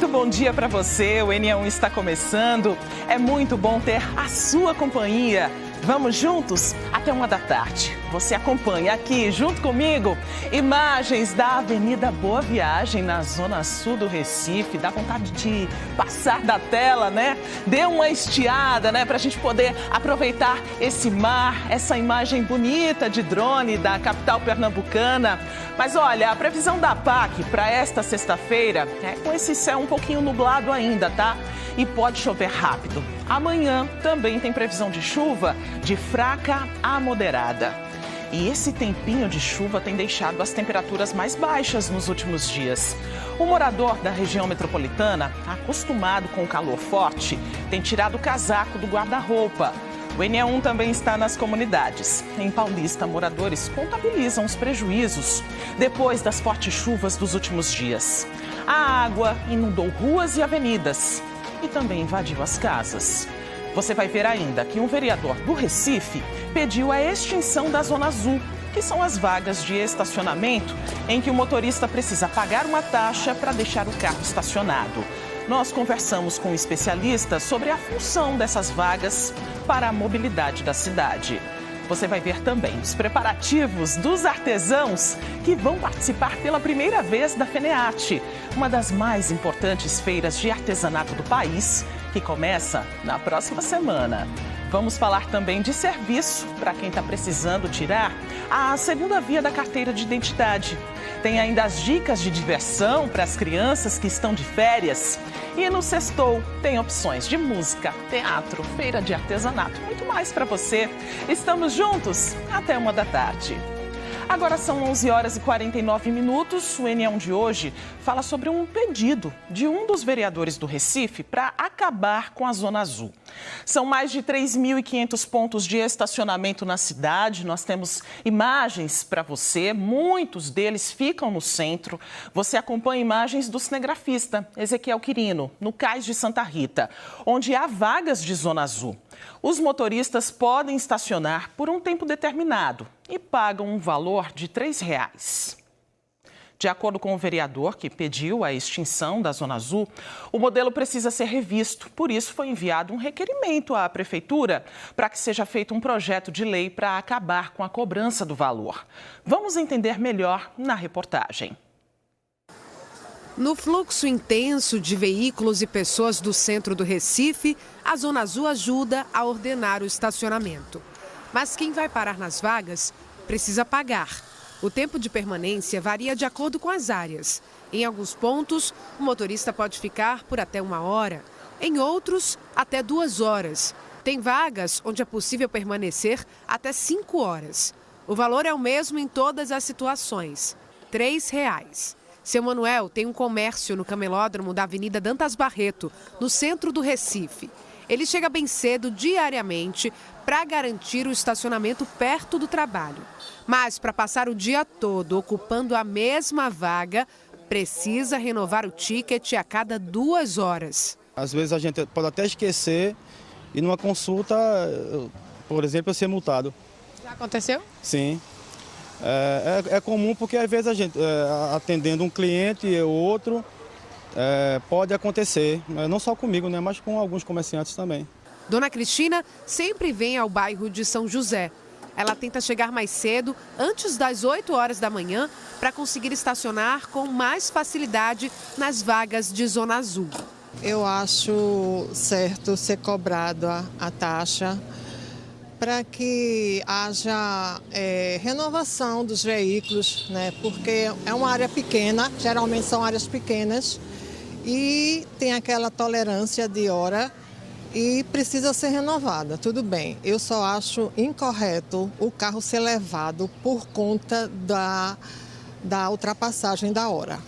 Muito bom dia para você, o NE1 está começando. É muito bom ter a sua companhia. Vamos juntos até 1h. Você acompanha aqui, junto comigo, imagens da Avenida Boa Viagem, na zona sul do Recife. Dá vontade de passar da tela, né? Dê uma estiada, né? Para a gente poder aproveitar esse mar, essa imagem bonita de drone da capital pernambucana. Mas olha, a previsão da APAC para esta sexta-feira é com esse céu um pouquinho nublado ainda, tá? E pode chover rápido. Amanhã também tem previsão de chuva de fraca a moderada. E esse tempinho de chuva tem deixado as temperaturas mais baixas nos últimos dias. O morador da região metropolitana, acostumado com o calor forte, tem tirado o casaco do guarda-roupa. O NE1 também está nas comunidades. Em Paulista, moradores contabilizam os prejuízos depois das fortes chuvas dos últimos dias. A água inundou ruas e avenidas e também invadiu as casas. Você vai ver ainda que um vereador do Recife pediu a extinção da Zona Azul, que são as vagas de estacionamento em que o motorista precisa pagar uma taxa para deixar o carro estacionado. Nós conversamos com um especialista sobre a função dessas vagas para a mobilidade da cidade. Você vai ver também os preparativos dos artesãos que vão participar pela primeira vez da FENEARTE, uma das mais importantes feiras de artesanato do país, que começa na próxima semana. Vamos falar também de serviço para quem está precisando tirar a segunda via da carteira de identidade. Tem ainda as dicas de diversão para as crianças que estão de férias. E no Sextou tem opções de música, teatro, feira de artesanato, muito mais para você. Estamos juntos até 1h. Agora são 11h49. O NE1 de hoje fala sobre um pedido de um dos vereadores do Recife para acabar com a Zona Azul. São mais de 3.500 pontos de estacionamento na cidade. Nós temos imagens para você, muitos deles ficam no centro. Você acompanha imagens do cinegrafista Ezequiel Quirino, no Cais de Santa Rita, onde há vagas de Zona Azul. Os motoristas podem estacionar por um tempo determinado e pagam um valor de R$ 3. De acordo com o vereador que pediu a extinção da Zona Azul, o modelo precisa ser revisto. Por isso, foi enviado um requerimento à Prefeitura para que seja feito um projeto de lei para acabar com a cobrança do valor. Vamos entender melhor na reportagem. No fluxo intenso de veículos e pessoas do centro do Recife, a Zona Azul ajuda a ordenar o estacionamento. Mas quem vai parar nas vagas precisa pagar. O tempo de permanência varia de acordo com as áreas. Em alguns pontos, o motorista pode ficar por até 1 hora. Em outros, até 2 horas. Tem vagas onde é possível permanecer até 5 horas. O valor é o mesmo em todas as situações, R$ 3. Seu Manuel tem um comércio no camelódromo da Avenida Dantas Barreto, no centro do Recife. Ele chega bem cedo, diariamente, para garantir o estacionamento perto do trabalho. Mas, para passar o dia todo ocupando a mesma vaga, precisa renovar o ticket a cada 2 horas. Às vezes a gente pode até esquecer e numa consulta, por exemplo, ser multado. Já aconteceu? Sim. É comum porque às vezes a gente, atendendo um cliente ou outro, pode acontecer. Não só comigo, né, mas com alguns comerciantes também. Dona Cristina sempre vem ao bairro de São José. Ela tenta chegar mais cedo, antes das 8 horas da manhã, para conseguir estacionar com mais facilidade nas vagas de Zona Azul. Eu acho certo ser cobrado a taxa para que haja renovação dos veículos, né? Porque é uma área pequena, geralmente são áreas pequenas e tem aquela tolerância de hora e precisa ser renovada. Tudo bem, eu só acho incorreto o carro ser levado por conta da ultrapassagem da hora.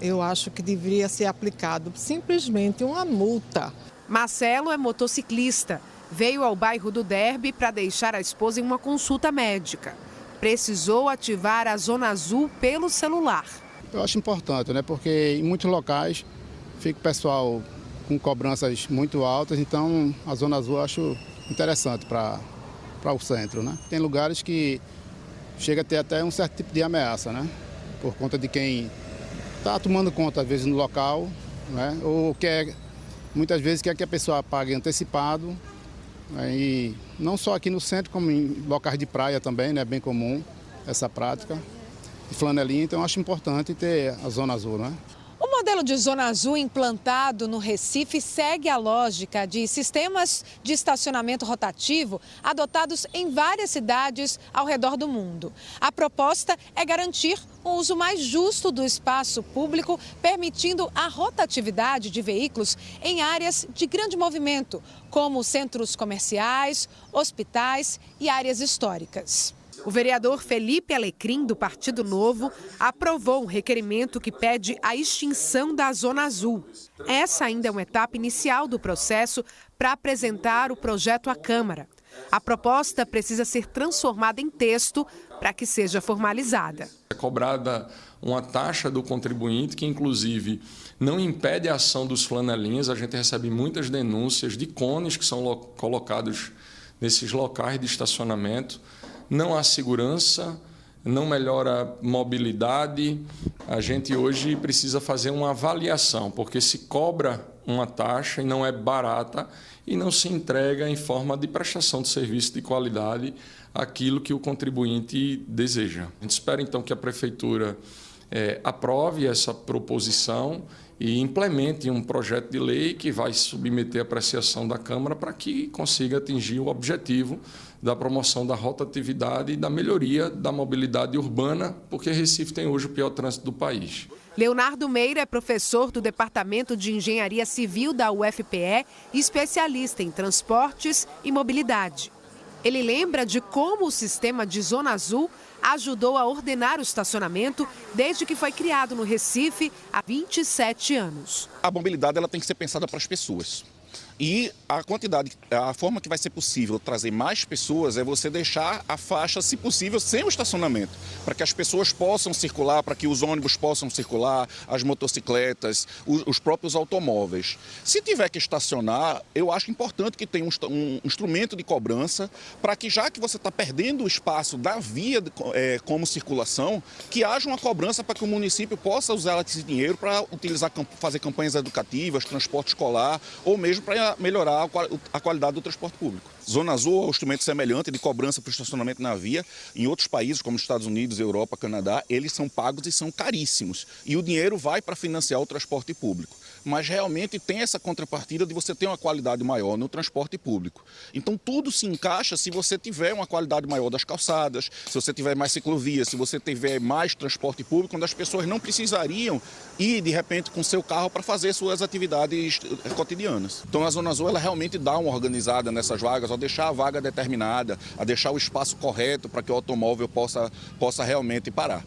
Eu acho que deveria ser aplicado simplesmente uma multa. Marcelo é motociclista. Veio ao bairro do Derby para deixar a esposa em uma consulta médica. Precisou ativar a Zona Azul pelo celular. Eu acho importante, né? Porque em muitos locais fica o pessoal com cobranças muito altas, então a Zona Azul eu acho interessante para o centro, né? Tem lugares que chega a ter até um certo tipo de ameaça, né? Por conta de quem está tomando conta, às vezes, no local né? Ou muitas vezes quer que a pessoa pague antecipado, né? E não só aqui no centro, como em locais de praia também, né? É bem comum essa prática de flanelinha, então eu acho importante ter a Zona Azul, né? O modelo de Zona Azul implantado no Recife segue a lógica de sistemas de estacionamento rotativo adotados em várias cidades ao redor do mundo. A proposta é garantir um uso mais justo do espaço público, permitindo a rotatividade de veículos em áreas de grande movimento, como centros comerciais, hospitais e áreas históricas. O vereador Felipe Alecrim, do Partido Novo, aprovou um requerimento que pede a extinção da Zona Azul. Essa ainda é uma etapa inicial do processo para apresentar o projeto à Câmara. A proposta precisa ser transformada em texto para que seja formalizada. É cobrada uma taxa do contribuinte que, inclusive, não impede a ação dos flanelinhas. A gente recebe muitas denúncias de cones que são colocados nesses locais de estacionamento. Não há segurança, não melhora a mobilidade. A gente hoje precisa fazer uma avaliação, porque se cobra uma taxa e não é barata e não se entrega em forma de prestação de serviço de qualidade aquilo que o contribuinte deseja. A gente espera, então, que a Prefeitura aprove essa proposição e implemente um projeto de lei que vai submeter à apreciação da Câmara para que consiga atingir o objetivo da promoção da rotatividade e da melhoria da mobilidade urbana, porque Recife tem hoje o pior trânsito do país. Leonardo Meira é professor do Departamento de Engenharia Civil da UFPE e especialista em transportes e mobilidade. Ele lembra de como o sistema de Zona Azul ajudou a ordenar o estacionamento desde que foi criado no Recife há 27 anos. A mobilidade ela tem que ser pensada para as pessoas. E a forma que vai ser possível trazer mais pessoas é você deixar a faixa, se possível, sem o estacionamento, para que as pessoas possam circular, para que os ônibus possam circular, as motocicletas, os próprios automóveis. Se tiver que estacionar, eu acho importante que tenha um instrumento de cobrança, para que, já que você está perdendo o espaço da via como circulação, que haja uma cobrança para que o município possa usar esse dinheiro para fazer campanhas educativas, transporte escolar, ou mesmo para melhorar a qualidade do transporte público. Zona Azul é um instrumento semelhante de cobrança para o estacionamento na via. Em outros países, como os Estados Unidos, Europa, Canadá, eles são pagos e são caríssimos. E o dinheiro vai para financiar o transporte público. Mas realmente tem essa contrapartida de você ter uma qualidade maior no transporte público. Então tudo se encaixa se você tiver uma qualidade maior das calçadas, se você tiver mais ciclovias, se você tiver mais transporte público, onde as pessoas não precisariam ir de repente com seu carro para fazer suas atividades cotidianas. Então a Zona Azul ela realmente dá uma organizada nessas vagas, ao deixar a vaga determinada, a deixar o espaço correto para que o automóvel possa realmente parar.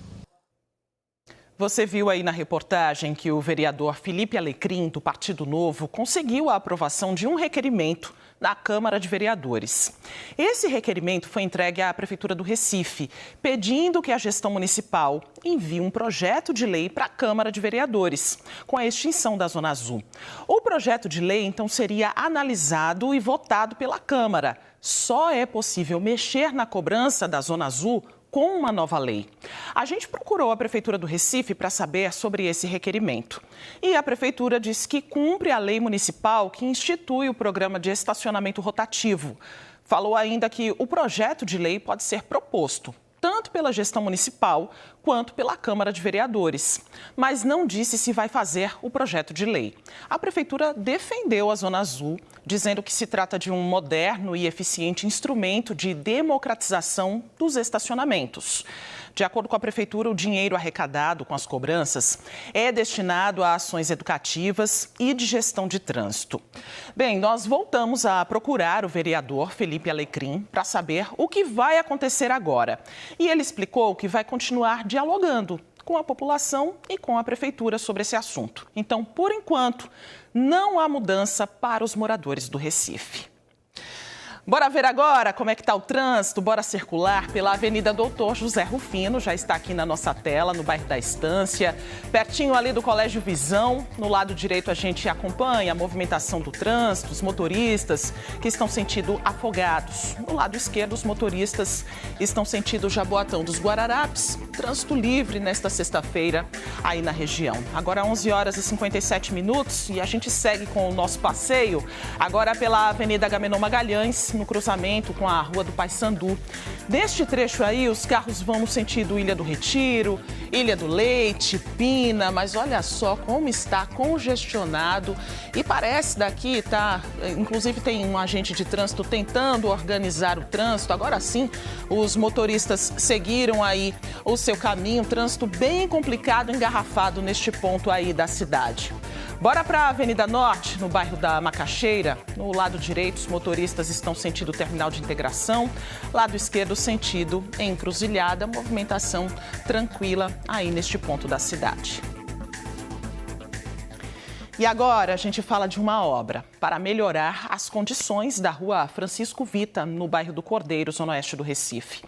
Você viu aí na reportagem que o vereador Felipe Alecrim, do Partido Novo, conseguiu a aprovação de um requerimento na Câmara de Vereadores. Esse requerimento foi entregue à Prefeitura do Recife, pedindo que a gestão municipal envie um projeto de lei para a Câmara de Vereadores, com a extinção da Zona Azul. O projeto de lei, então, seria analisado e votado pela Câmara. Só é possível mexer na cobrança da Zona Azul com uma nova lei. A gente procurou a Prefeitura do Recife para saber sobre esse requerimento. E a Prefeitura disse que cumpre a lei municipal que institui o programa de estacionamento rotativo. Falou ainda que o projeto de lei pode ser proposto tanto pela gestão municipal quanto pela Câmara de Vereadores, mas não disse se vai fazer o projeto de lei. A Prefeitura defendeu a Zona Azul, dizendo que se trata de um moderno e eficiente instrumento de democratização dos estacionamentos. De acordo com a Prefeitura, o dinheiro arrecadado com as cobranças é destinado a ações educativas e de gestão de trânsito. Bem, nós voltamos a procurar o vereador Felipe Alecrim para saber o que vai acontecer agora. E ele explicou que vai continuar dialogando com a população e com a Prefeitura sobre esse assunto. Então, por enquanto, não há mudança para os moradores do Recife. Bora ver agora como é que está o trânsito, bora circular pela Avenida Doutor José Rufino, já está aqui na nossa tela, no bairro da Estância, pertinho ali do Colégio Visão. No lado direito a gente acompanha a movimentação do trânsito, os motoristas que estão sentido afogados. No lado esquerdo, os motoristas estão sentido Jaboatão dos Guararapes, trânsito livre nesta sexta-feira aí na região. Agora 11 horas e 57 minutos e a gente segue com o nosso passeio, agora pela Avenida Agamenon Magalhães, no cruzamento com a Rua do Paissandu. Neste trecho aí, os carros vão no sentido Ilha do Retiro, Ilha do Leite, Pina, mas olha só como está congestionado e parece daqui, inclusive tem um agente de trânsito tentando organizar o trânsito. Agora sim, os motoristas seguiram aí o seu caminho, trânsito bem complicado, engarrafado neste ponto aí da cidade. Bora para a Avenida Norte, no bairro da Macaxeira. No lado direito, os motoristas estão sentido Terminal de Integração. Lado esquerdo, sentido Encruzilhada. Movimentação tranquila aí neste ponto da cidade. E agora a gente fala de uma obra para melhorar as condições da Rua Francisco Vita, no bairro do Cordeiro, zona oeste do Recife.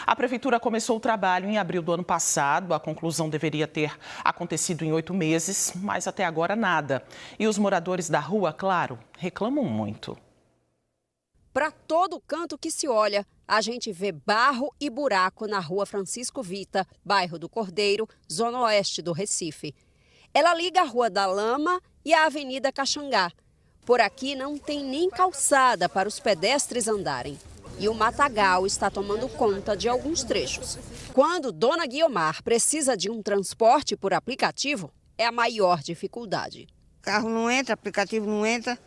A Prefeitura começou o trabalho em abril do ano passado. A conclusão deveria ter acontecido em 8 meses, mas até agora nada. E os moradores da rua, claro, reclamam muito. Para todo canto que se olha, a gente vê barro e buraco na Rua Francisco Vita, bairro do Cordeiro, zona oeste do Recife. Ela liga a Rua da Lama e a Avenida Caxangá. Por aqui não tem nem calçada para os pedestres andarem. E o matagal está tomando conta de alguns trechos. Quando Dona Guiomar precisa de um transporte por aplicativo, é a maior dificuldade. Carro não entra, aplicativo não entra.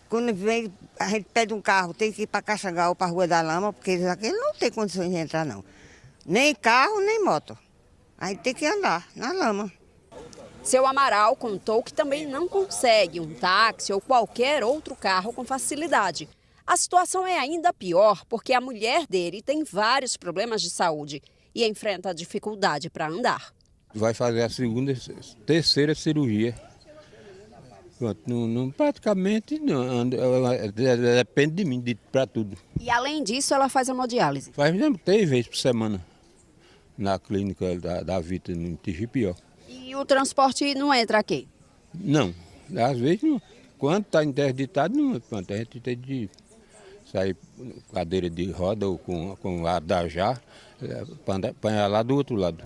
Quando vem, a gente pede um carro, tem que ir para Caxangá ou para a Rua da Lama, porque aqui não tem condições de entrar, não. Nem carro, nem moto. Aí tem que andar na lama. Seu Amaral contou que também não consegue um táxi ou qualquer outro carro com facilidade. A situação é ainda pior porque a mulher dele tem vários problemas de saúde e enfrenta dificuldade para andar. Vai fazer a terceira cirurgia. Praticamente não, depende de mim para tudo. E além disso, ela faz hemodiálise? Faz 3 vezes por semana na clínica da Vita, no Tijipió. E o transporte não entra aqui? Não, às vezes não. Quando está interditado, não. A gente tem de sair com cadeira de roda ou com a da já, para lá do outro lado.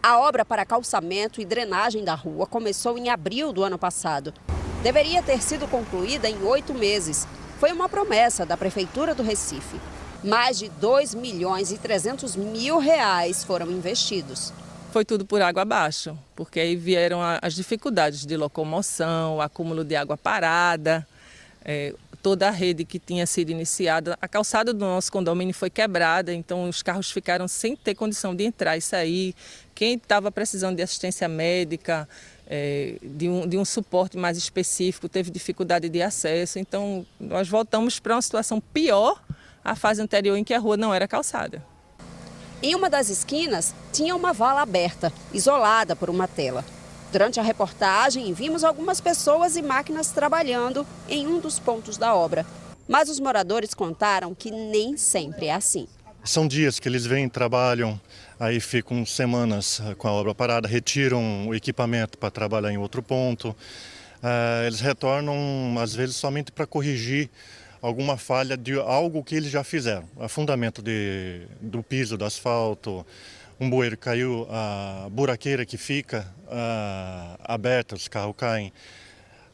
A obra para calçamento e drenagem da rua começou em abril do ano passado. Deveria ter sido concluída em 8 meses. Foi uma promessa da Prefeitura do Recife. Mais de R$ 2.300.000 foram investidos. Foi tudo por água abaixo, porque aí vieram as dificuldades de locomoção, o acúmulo de água parada, toda a rede que tinha sido iniciada. A calçada do nosso condomínio foi quebrada, então os carros ficaram sem ter condição de entrar e sair. Quem estava precisando de assistência médica, de um suporte mais específico, teve dificuldade de acesso. Então nós voltamos para uma situação pior à fase anterior em que a rua não era calçada. Em uma das esquinas, tinha uma vala aberta, isolada por uma tela. Durante a reportagem, vimos algumas pessoas e máquinas trabalhando em um dos pontos da obra. Mas os moradores contaram que nem sempre é assim. São dias que eles vêm, trabalham, aí ficam semanas com a obra parada, retiram o equipamento para trabalhar em outro ponto. Eles retornam, às vezes, somente para corrigir alguma falha de algo que eles já fizeram. Afundamento do piso, do asfalto, um bueiro caiu, a buraqueira que fica aberta, os carros caem.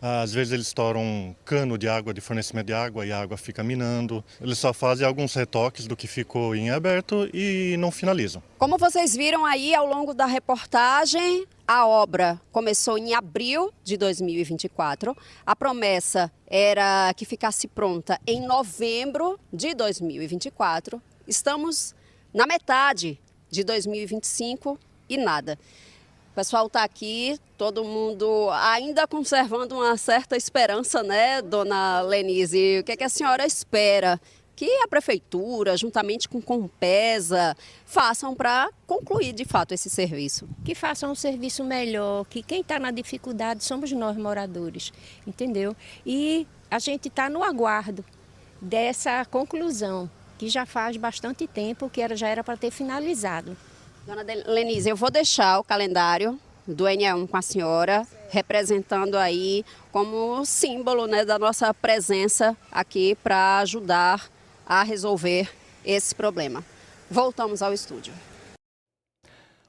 Às vezes eles estouram um cano de água, de fornecimento de água, e a água fica minando. Eles só fazem alguns retoques do que ficou em aberto e não finalizam. Como vocês viram aí ao longo da reportagem, a obra começou em abril de 2024. A promessa era que ficasse pronta em novembro de 2024. Estamos na metade de 2025 e nada. O pessoal está aqui, todo mundo ainda conservando uma certa esperança, né, dona Lenise? O que é que a senhora espera que a Prefeitura, juntamente com Compesa, façam para concluir de fato esse serviço? Que façam um serviço melhor, que quem está na dificuldade somos nós moradores, entendeu? E a gente está no aguardo dessa conclusão, que já faz bastante tempo que já era para ter finalizado. Dona Lenise, eu vou deixar o calendário do NE1 com a senhora, representando aí como símbolo, né, da nossa presença aqui para ajudar a resolver esse problema. Voltamos ao estúdio.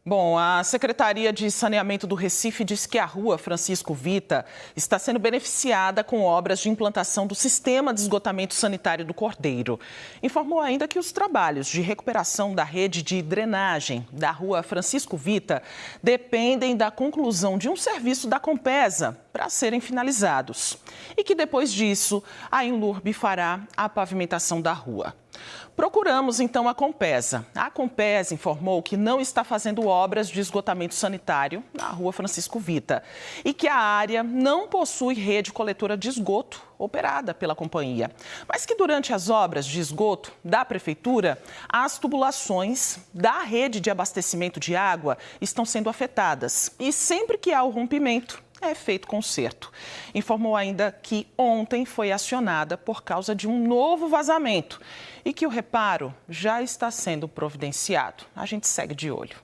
Bom, a Secretaria de Saneamento do Recife diz que a rua Francisco Vita está sendo beneficiada com obras de implantação do sistema de esgotamento sanitário do Cordeiro. Informou ainda que os trabalhos de recuperação da rede de drenagem da rua Francisco Vita dependem da conclusão de um serviço da Compesa para serem finalizados. E que depois disso, a Enlurb fará a pavimentação da rua. Procuramos, então, a Compesa. A Compesa informou que não está fazendo obras de esgotamento sanitário na rua Francisco Vita e que a área não possui rede coletora de esgoto operada pela companhia, mas que durante as obras de esgoto da Prefeitura, as tubulações da rede de abastecimento de água estão sendo afetadas e sempre que há o rompimento, é feito conserto. Informou ainda que ontem foi acionada por causa de um novo vazamento e que o reparo já está sendo providenciado. A gente segue de olho.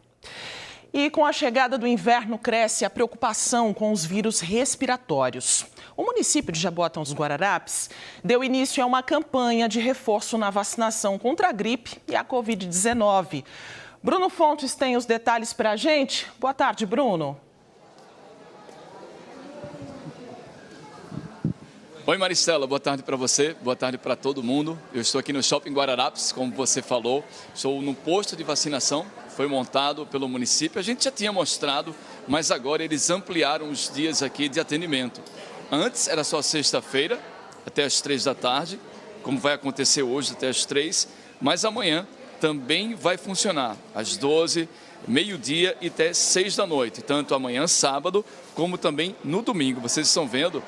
E com a chegada do inverno cresce a preocupação com os vírus respiratórios. O município de Jaboatão dos Guararapes deu início a uma campanha de reforço na vacinação contra a gripe e a Covid-19. Bruno Fontes tem os detalhes para a gente. Boa tarde, Bruno. Oi, Maristela, boa tarde para você, boa tarde para todo mundo. Eu estou aqui no Shopping Guararapes, como você falou, estou no posto de vacinação, foi montado pelo município. A gente já tinha mostrado, mas agora eles ampliaram os dias aqui de atendimento. Antes era só sexta-feira, até as 3 da tarde, como vai acontecer hoje até as 3, mas amanhã também vai funcionar às 12, meio-dia e até 6 da noite, tanto amanhã, sábado, como também no domingo. Vocês estão vendo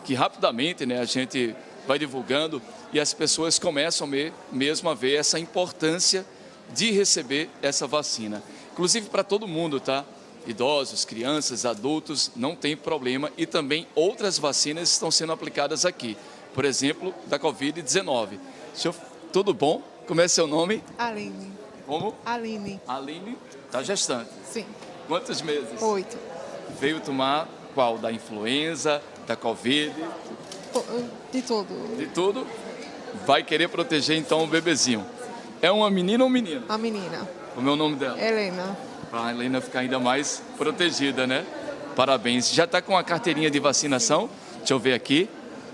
que rapidamente, né, a gente vai divulgando e as pessoas começam mesmo a ver essa importância de receber essa vacina. Inclusive para todo mundo, tá? Idosos, crianças, adultos, não tem problema. E também outras vacinas estão sendo aplicadas aqui. Por exemplo, da Covid-19. Tudo bom? Como é seu nome? Aline. Como? Aline. Aline, tá gestante? Sim. Quantos meses? 8. Veio tomar qual? Da influenza, da Covid? De tudo. De tudo? Vai querer proteger então o bebezinho. É uma menina ou um menino? A menina. Como é o nome dela? Helena. Para a Helena ficar ainda mais protegida, né? Parabéns. Já está com a carteirinha de vacinação? Deixa eu ver aqui.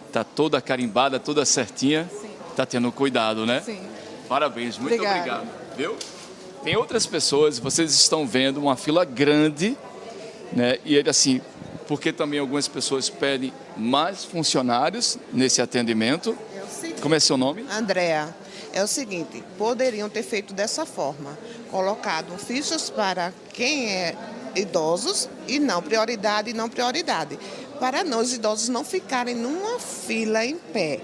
Está toda carimbada, toda certinha. Sim. Está tendo cuidado, né? Sim. Parabéns, muito obrigado. Viu? Tem outras pessoas, vocês estão vendo uma fila grande, né? E ele assim, porque também algumas pessoas pedem mais funcionários nesse atendimento. Como é seu nome? Andréa. É o seguinte, poderiam ter feito dessa forma, colocado fichas para quem é idosos e não prioridade, para os idosos não ficarem numa fila em pé.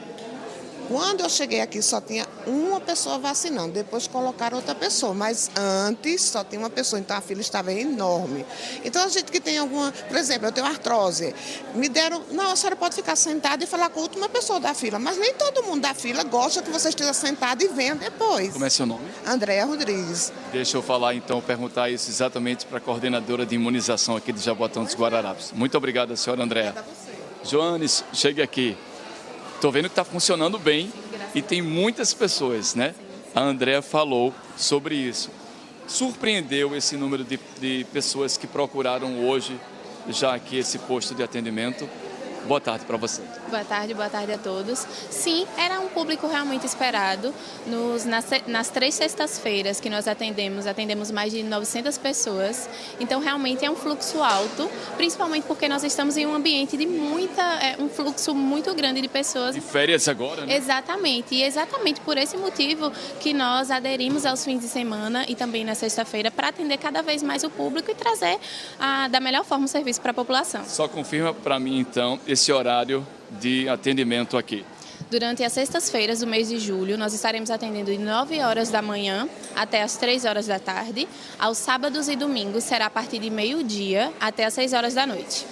Quando eu cheguei aqui só tinha uma pessoa vacinando, depois colocaram outra pessoa, mas antes só tinha uma pessoa, então a fila estava enorme. Então a gente que tem alguma, por exemplo, eu tenho artrose, me deram, não, a senhora pode ficar sentada e falar com a última pessoa da fila, mas nem todo mundo da fila gosta que você esteja sentado e venha depois. Como é seu nome? Andréa Rodrigues. Deixa eu falar então, perguntar isso exatamente para a coordenadora de imunização aqui de Jaboatão dos Guararapes. Muito obrigada, senhora Andréa. Joanes, chegue aqui. Estou vendo que está funcionando bem e tem muitas pessoas, né? A Andréa falou sobre isso. Surpreendeu esse número de pessoas que procuraram hoje já aqui esse posto de atendimento. Boa tarde para você. Boa tarde a todos. Sim, era um público realmente esperado. Nas 3 sextas-feiras que nós atendemos mais de 900 pessoas. Então, realmente é um fluxo alto, principalmente porque nós estamos em um ambiente de um fluxo muito grande de pessoas. De férias agora, né? Exatamente. E exatamente por esse motivo que nós aderimos aos fins de semana e também na sexta-feira para atender cada vez mais o público e trazer da melhor forma o serviço para a população. Só confirma para mim, então, esse horário de atendimento aqui. Durante as sextas-feiras do mês de julho, nós estaremos atendendo de 9 horas da manhã até as 3 horas da tarde. Aos sábados e domingos será a partir de meio-dia até as 6 horas da noite.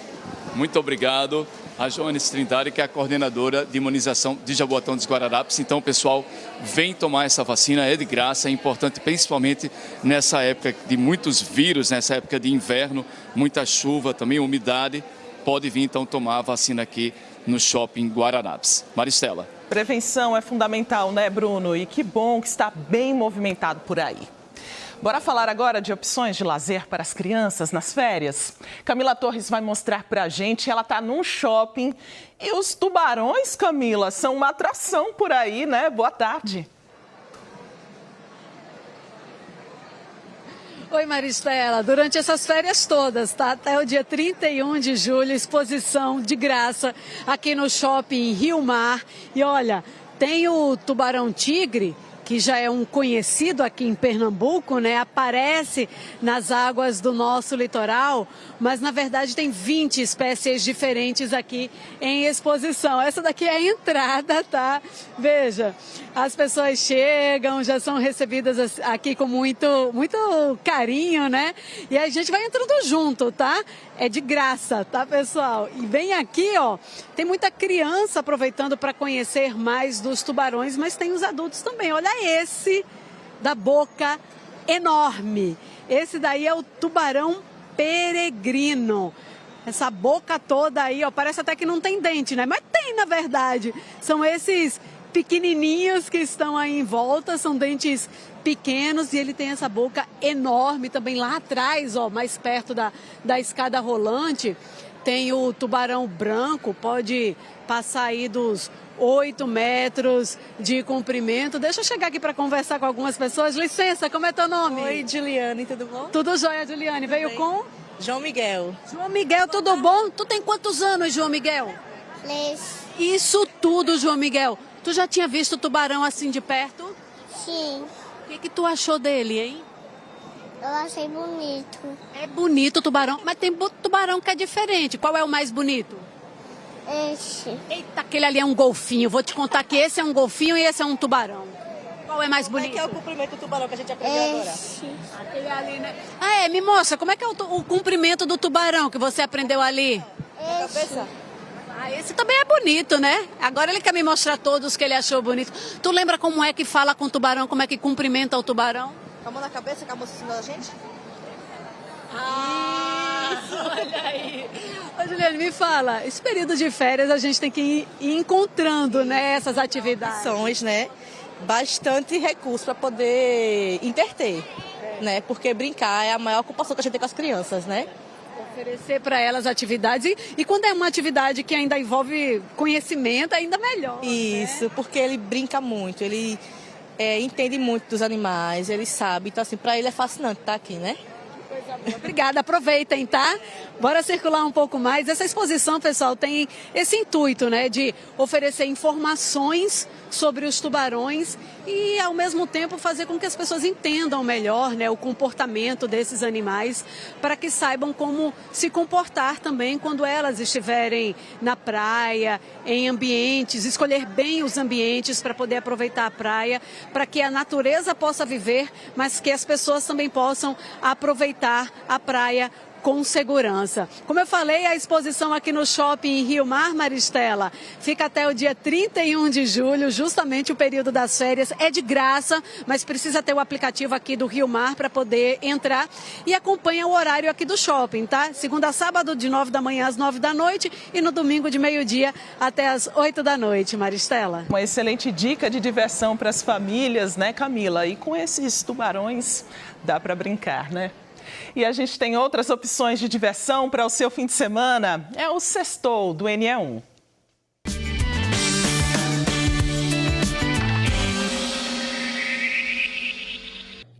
Muito obrigado. a Joanes Trindade, que é a coordenadora de imunização de Jaboatão dos Guararapes. Então, pessoal, vem tomar essa vacina, é de graça, é importante principalmente nessa época de muitos vírus, nessa época de inverno, muita chuva, também umidade. Pode vir, então, tomar a vacina aqui no Shopping Guararapes. Maristela. Prevenção é fundamental, né, Bruno? E que bom que está bem movimentado por aí. Bora falar agora de opções de lazer para as crianças nas férias? Camila Torres vai mostrar pra gente. Ela tá num shopping e os tubarões, Camila, são uma atração por aí, né? Boa tarde. Oi, Maristela. Durante essas férias todas, tá? Até o dia 31 de julho, exposição de graça aqui no Shopping Rio Mar. E olha, tem o tubarão-tigre, que já é um conhecido aqui em Pernambuco, né? Aparece nas águas do nosso litoral, mas na verdade tem 20 espécies diferentes aqui em exposição. Essa daqui é a entrada, tá? Veja, as pessoas chegam, já são recebidas aqui com muito carinho, né? E a gente vai entrando junto, tá? É de graça, tá, pessoal? E bem aqui, ó, tem muita criança aproveitando para conhecer mais dos tubarões, mas tem os adultos também. Olha esse da boca enorme. Esse daí é o tubarão peregrino. Essa boca toda aí, ó, parece até que não tem dente, né? Mas tem, na verdade. São esses pequenininhos que estão aí em volta, são dentes pequenos e ele tem essa boca enorme também lá atrás, ó, mais perto da escada rolante. Tem o tubarão branco, pode passar aí dos 8 metros de comprimento. Deixa eu chegar aqui para conversar com algumas pessoas. Licença, como é teu nome? Oi, Juliane, tudo bom? Tudo jóia, Juliane. Veio bem? Com? João Miguel. João Miguel, tudo bom? Tu tem quantos anos, João Miguel? 3. Isso tudo, João Miguel. Tu já tinha visto o tubarão assim de perto? Sim. O que tu achou dele, hein? Eu achei bonito. É bonito o tubarão, mas tem tubarão que é diferente. Qual é o mais bonito? Esse. Eita, aquele ali é um golfinho. Vou te contar que esse é um golfinho e esse é um tubarão. Qual é mais bonito? Como é que é o comprimento do tubarão que a gente aprendeu agora? Aquele ali, né? Ah, me mostra, como é que é o comprimento do tubarão que você aprendeu ali? Esse. Ah, esse também é bonito, né? Agora ele quer me mostrar todos que ele achou bonito. Tu lembra como é que fala com o tubarão, como é que cumprimenta o tubarão? Com a mão na cabeça, que a moça ensinou a gente? Olha aí. Ô, Juliane, me fala, esse período de férias a gente tem que ir encontrando, né, essas atividades. Né? Bastante recurso para poder interter, né? Porque brincar é a maior ocupação que a gente tem com as crianças, né? Oferecer para elas atividades e quando é uma atividade que ainda envolve conhecimento, ainda melhor. Isso, né? Porque ele brinca muito, ele entende muito dos animais, ele sabe. Então, assim, para ele é fascinante estar aqui, né? Obrigada, aproveitem, tá? Bora circular um pouco mais. Essa exposição, pessoal, tem esse intuito, né, de oferecer informações sobre os tubarões e, ao mesmo tempo, fazer com que as pessoas entendam melhor, né, o comportamento desses animais, para que saibam como se comportar também quando elas estiverem na praia, em ambientes, escolher bem os ambientes para poder aproveitar a praia, para que a natureza possa viver, mas que as pessoas também possam aproveitar a praia com segurança. Como eu falei, a exposição aqui no Shopping Rio Mar, Maristela, fica até o dia 31 de julho, justamente o período das férias. É de graça, mas precisa ter o aplicativo aqui do Rio Mar para poder entrar e acompanha o horário aqui do shopping, tá? Segunda a sábado, de 9 da manhã às 9 da noite e no domingo de meio-dia até às 8 da noite, Maristela. Uma excelente dica de diversão para as famílias, né, Camila? E com esses tubarões dá para brincar, né? E a gente tem outras opções de diversão para o seu fim de semana. É o Sextou, do NE1.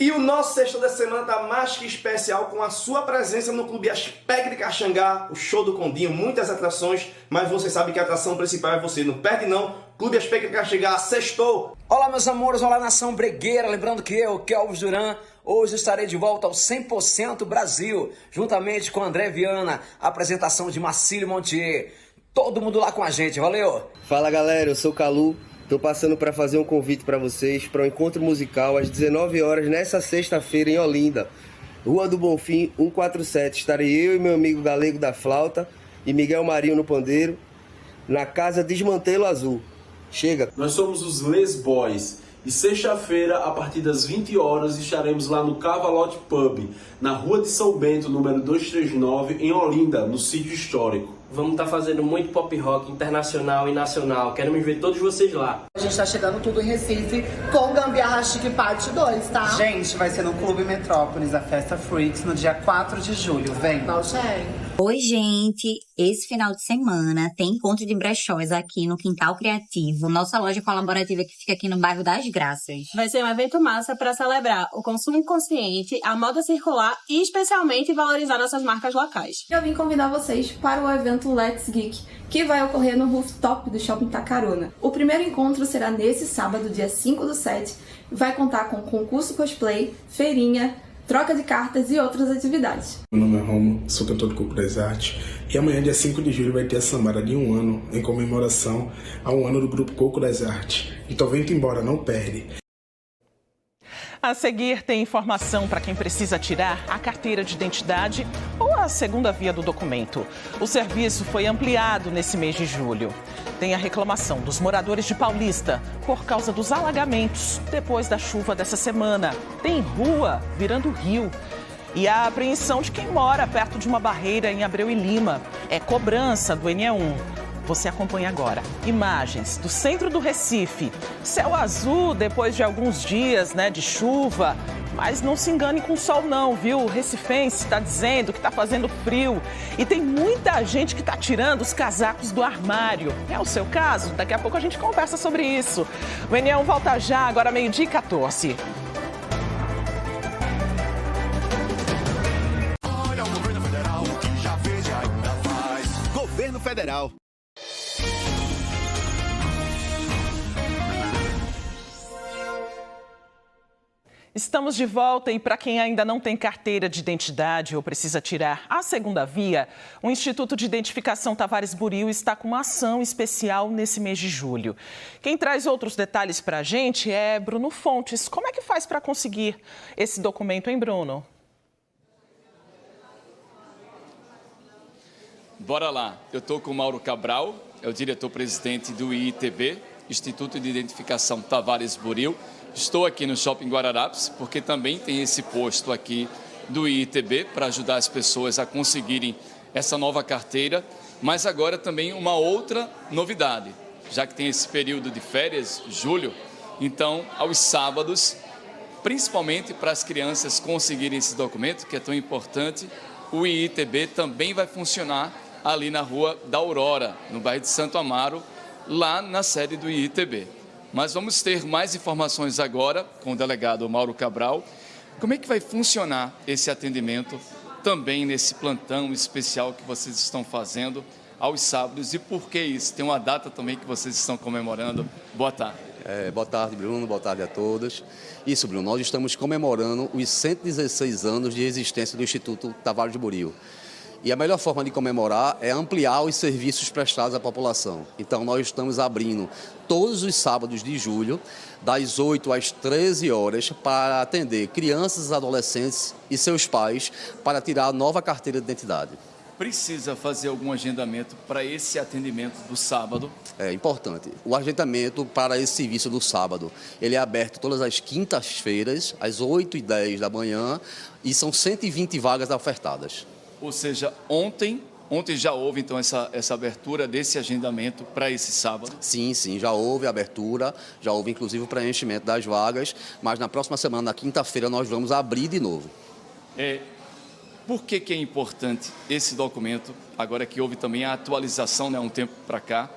E o nosso Sextou da semana está mais que especial com a sua presença no Clube Aspec de Caxangá, o show do Condinho, muitas atrações, mas você sabe que a atração principal é você. Não perde não, Clube Aspec de Caxangá, Sextou! Olá meus amores, olá nação bregueira, lembrando que eu, Kelvis Duran, hoje estarei de volta ao 100% Brasil, juntamente com André Viana, apresentação de Marcílio Montier. Todo mundo lá com a gente, valeu! Fala galera, eu sou o Calu, tô passando para fazer um convite para vocês para um encontro musical às 19 horas nessa sexta-feira em Olinda, Rua do Bonfim 147. Estarei eu e meu amigo Galego da flauta e Miguel Marinho no pandeiro na Casa Desmantelo Azul. Chega! Nós somos os Les Boys e sexta-feira, a partir das 20 horas, estaremos lá no Cavalote Pub, na Rua de São Bento, número 239, em Olinda, no sítio histórico. Vamos estar fazendo muito pop rock internacional e nacional. Queremos ver todos vocês lá. A gente está chegando tudo em Recife com Gambiarra Chique Parte 2, tá? Gente, vai ser no Clube Metrópolis, a Festa Freaks, no dia 4 de julho. Vem! Oi, gente! Esse final de semana tem encontro de brechós aqui no Quintal Criativo, nossa loja colaborativa que fica aqui no bairro das Graças. Vai ser um evento massa para celebrar o consumo consciente, a moda circular e especialmente valorizar nossas marcas locais. Eu vim convidar vocês para o evento Let's Geek, que vai ocorrer no rooftop do Shopping Itacaruna. O primeiro encontro será nesse sábado, dia 5/7, vai contar com concurso cosplay, feirinha, troca de cartas e outras atividades. Meu nome é Romo, sou cantor do Coco das Artes e amanhã, dia 5 de julho, vai ter a Sambada de 1 ano em comemoração a 1 ano do grupo Coco das Artes. Então vem-te embora, não perde. A seguir tem informação para quem precisa tirar a carteira de identidade ou a segunda via do documento. O serviço foi ampliado nesse mês de julho. Tem a reclamação dos moradores de Paulista por causa dos alagamentos depois da chuva dessa semana. Tem rua virando rio. E a apreensão de quem mora perto de uma barreira em Abreu e Lima. É cobrança do NE1. Você acompanha agora imagens do centro do Recife. Céu azul depois de alguns dias, de chuva. Mas não se engane com o sol não, viu? O recifense está dizendo que está fazendo frio. E tem muita gente que está tirando os casacos do armário. É o seu caso? Daqui a pouco a gente conversa sobre isso. O NE1 volta já, agora 12h14. Olha o governo federal, o que já fez e ainda faz. Governo Federal. Estamos de volta e para quem ainda não tem carteira de identidade ou precisa tirar a segunda via, o Instituto de Identificação Tavares Buril está com uma ação especial nesse mês de julho. Quem traz outros detalhes para a gente é Bruno Fontes. Como é que faz para conseguir esse documento, hein, Bruno? Bora lá. Eu estou com o Mauro Cabral, é o diretor-presidente do IITB, Instituto de Identificação Tavares Buril. Estou aqui no Shopping Guararapes, porque também tem esse posto aqui do IITB para ajudar as pessoas a conseguirem essa nova carteira, mas agora também uma outra novidade, já que tem esse período de férias, julho, então aos sábados, principalmente para as crianças conseguirem esse documento, que é tão importante, o IITB também vai funcionar ali na Rua da Aurora, no bairro de Santo Amaro, lá na sede do IITB. Mas vamos ter mais informações agora com o delegado Mauro Cabral. Como é que vai funcionar esse atendimento também nesse plantão especial que vocês estão fazendo aos sábados? E por que isso? Tem uma data também que vocês estão comemorando. Boa tarde. Boa tarde, Bruno. Boa tarde a todos. Isso, Bruno. Nós estamos comemorando os 116 anos de existência do Instituto Tavares Buril. E a melhor forma de comemorar é ampliar os serviços prestados à população. Então, nós estamos abrindo todos os sábados de julho, das 8 às 13 horas, para atender crianças, adolescentes e seus pais para tirar a nova carteira de identidade. Precisa fazer algum agendamento para esse atendimento do sábado? É importante. O agendamento para esse serviço do sábado, ele é aberto todas as quintas-feiras, às 8h10 da manhã, e são 120 vagas ofertadas. Ou seja, ontem já houve, então, essa abertura desse agendamento para esse sábado? Sim, já houve abertura, já houve, inclusive, o preenchimento das vagas, mas na próxima semana, na quinta-feira, nós vamos abrir de novo. Por que é importante esse documento, agora que houve também a atualização, um tempo para cá?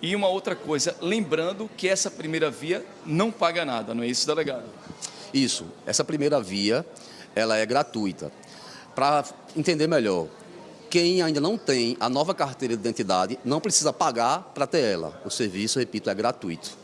E uma outra coisa, lembrando que essa primeira via não paga nada, não é isso, delegado? Isso, essa primeira via, ela é gratuita. Para entender melhor, quem ainda não tem a nova carteira de identidade não precisa pagar para ter ela. O serviço, repito, é gratuito.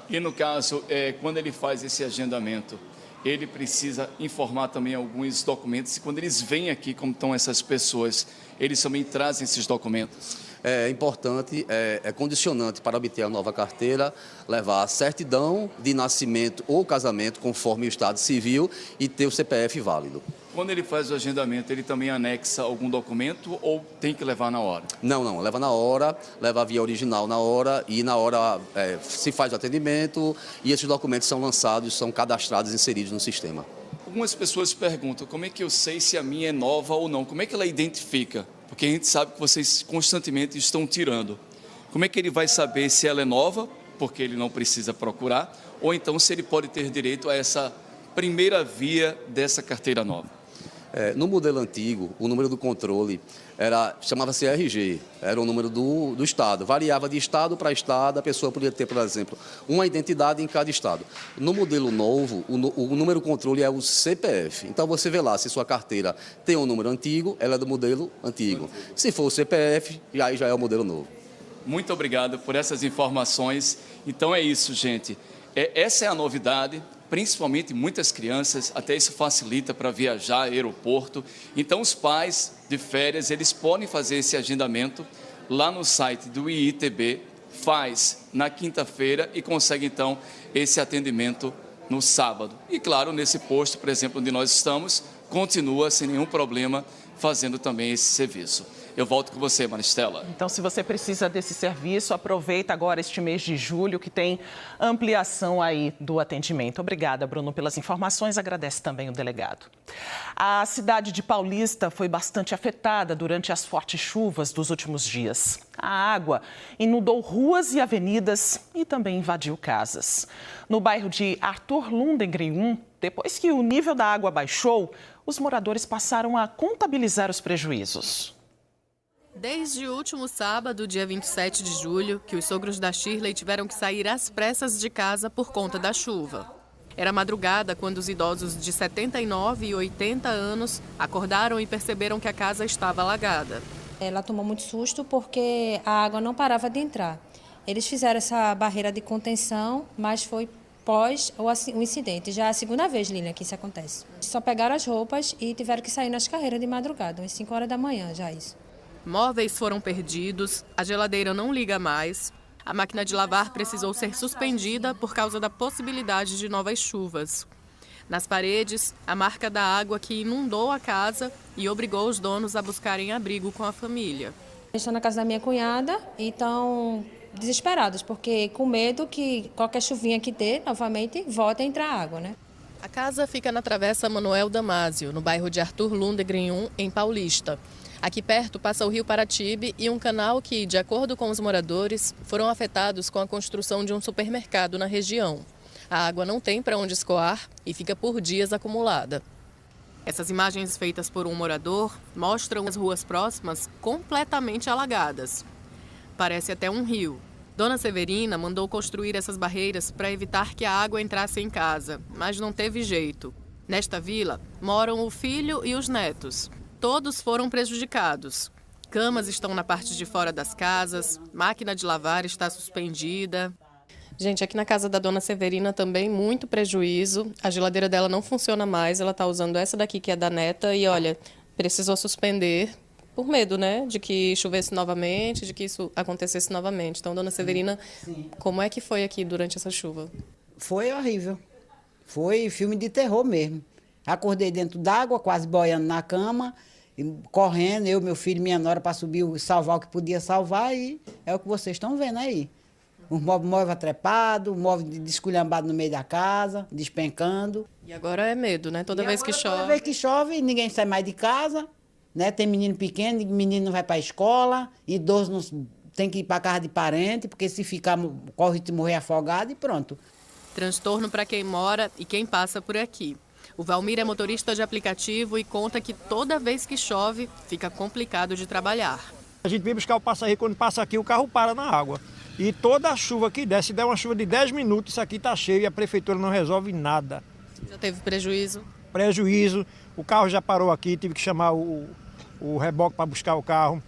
E no caso, quando ele faz esse agendamento, ele precisa informar também alguns documentos. E quando eles vêm aqui, como estão essas pessoas, eles também trazem esses documentos? É importante, é condicionante para obter a nova carteira, levar a certidão de nascimento ou casamento, conforme o Estado Civil, e ter o CPF válido. Quando ele faz o agendamento, ele também anexa algum documento ou tem que levar na hora? Não, leva na hora, leva a via original na hora e na hora se faz o atendimento e esses documentos são lançados, são cadastrados e inseridos no sistema. Algumas pessoas perguntam como é que eu sei se a minha é nova ou não, como é que ela identifica? Porque a gente sabe que vocês constantemente estão tirando. Como é que ele vai saber se ela é nova, porque ele não precisa procurar, ou então se ele pode ter direito a essa primeira via dessa carteira nova? No modelo antigo, o número do controle chamava-se RG, era o número do estado. Variava de estado para estado, a pessoa podia ter, por exemplo, uma identidade em cada estado. No modelo novo, o número do controle é o CPF. Então você vê lá, se sua carteira tem um número antigo, ela é do modelo antigo. Se for o CPF, aí já é o modelo novo. Muito obrigado por essas informações. Então é isso, gente. Essa é a novidade. Principalmente muitas crianças, até isso facilita para viajar aeroporto. Então os pais de férias, eles podem fazer esse agendamento lá no site do IITB, faz na quinta-feira e consegue então esse atendimento no sábado. E claro, nesse posto, por exemplo, onde nós estamos, continua sem nenhum problema fazendo também esse serviço. Eu volto com você, Maristela. Então, se você precisa desse serviço, aproveita agora este mês de julho, que tem ampliação aí do atendimento. Obrigada, Bruno, pelas informações. Agradece também o delegado. A cidade de Paulista foi bastante afetada durante as fortes chuvas dos últimos dias. A água inundou ruas e avenidas e também invadiu casas. No bairro de Arthur Lundgren 1, depois que o nível da água baixou, os moradores passaram a contabilizar os prejuízos. Desde o último sábado, dia 27 de julho, que os sogros da Shirley tiveram que sair às pressas de casa por conta da chuva. Era madrugada quando os idosos de 79 e 80 anos acordaram e perceberam que a casa estava alagada. Ela tomou muito susto porque a água não parava de entrar. Eles fizeram essa barreira de contenção, mas foi pós o incidente. Já é a segunda vez, Lilian, que isso acontece. Só pegaram as roupas e tiveram que sair nas carreiras de madrugada, às 5 horas da manhã já isso. Móveis foram perdidos, a geladeira não liga mais, a máquina de lavar precisou ser suspendida por causa da possibilidade de novas chuvas. Nas paredes, a marca da água que inundou a casa e obrigou os donos a buscarem abrigo com a família. Estão na casa da minha cunhada e estão desesperados, porque com medo que qualquer chuvinha que dê, novamente, volte a entrar água, né? A casa fica na Travessa Manuel Damásio, no bairro de Arthur Lundgren 1, em Paulista. Aqui perto passa o rio Paratibe e um canal que, de acordo com os moradores, foram afetados com a construção de um supermercado na região. A água não tem para onde escoar e fica por dias acumulada. Essas imagens feitas por um morador mostram as ruas próximas completamente alagadas. Parece até um rio. Dona Severina mandou construir essas barreiras para evitar que a água entrasse em casa, mas não teve jeito. Nesta vila moram o filho e os netos. Todos foram prejudicados. Camas estão na parte de fora das casas, máquina de lavar está suspendida. Gente, aqui na casa da Dona Severina também muito prejuízo. A geladeira dela não funciona mais, ela está usando essa daqui que é da neta e olha, precisou suspender por medo, né, de que chovesse novamente, de que isso acontecesse novamente. Então, Dona Severina, como é que foi aqui durante essa chuva? Foi horrível. Foi filme de terror mesmo. Acordei dentro d'água, quase boiando na cama, correndo, eu, meu filho e minha nora para subir, salvar o que podia salvar e é o que vocês estão vendo aí. Os móveis trepados, móvel desculhambado no meio da casa, despencando. E agora é medo, né? Toda vez que chove. Toda vez que chove, ninguém sai mais de casa, né? Tem menino pequeno, menino não vai para a escola, idoso não tem que ir para casa de parente, porque se ficar, corre de morrer afogado e pronto. Transtorno para quem mora e quem passa por aqui. O Valmir é motorista de aplicativo e conta que toda vez que chove, fica complicado de trabalhar. A gente vem buscar o passageiro, quando passa aqui, o carro para na água. E toda a chuva que desce, se der uma chuva de 10 minutos, isso aqui está cheio e a prefeitura não resolve nada. Já teve prejuízo? Prejuízo. O carro já parou aqui, tive que chamar o reboque para buscar o carro.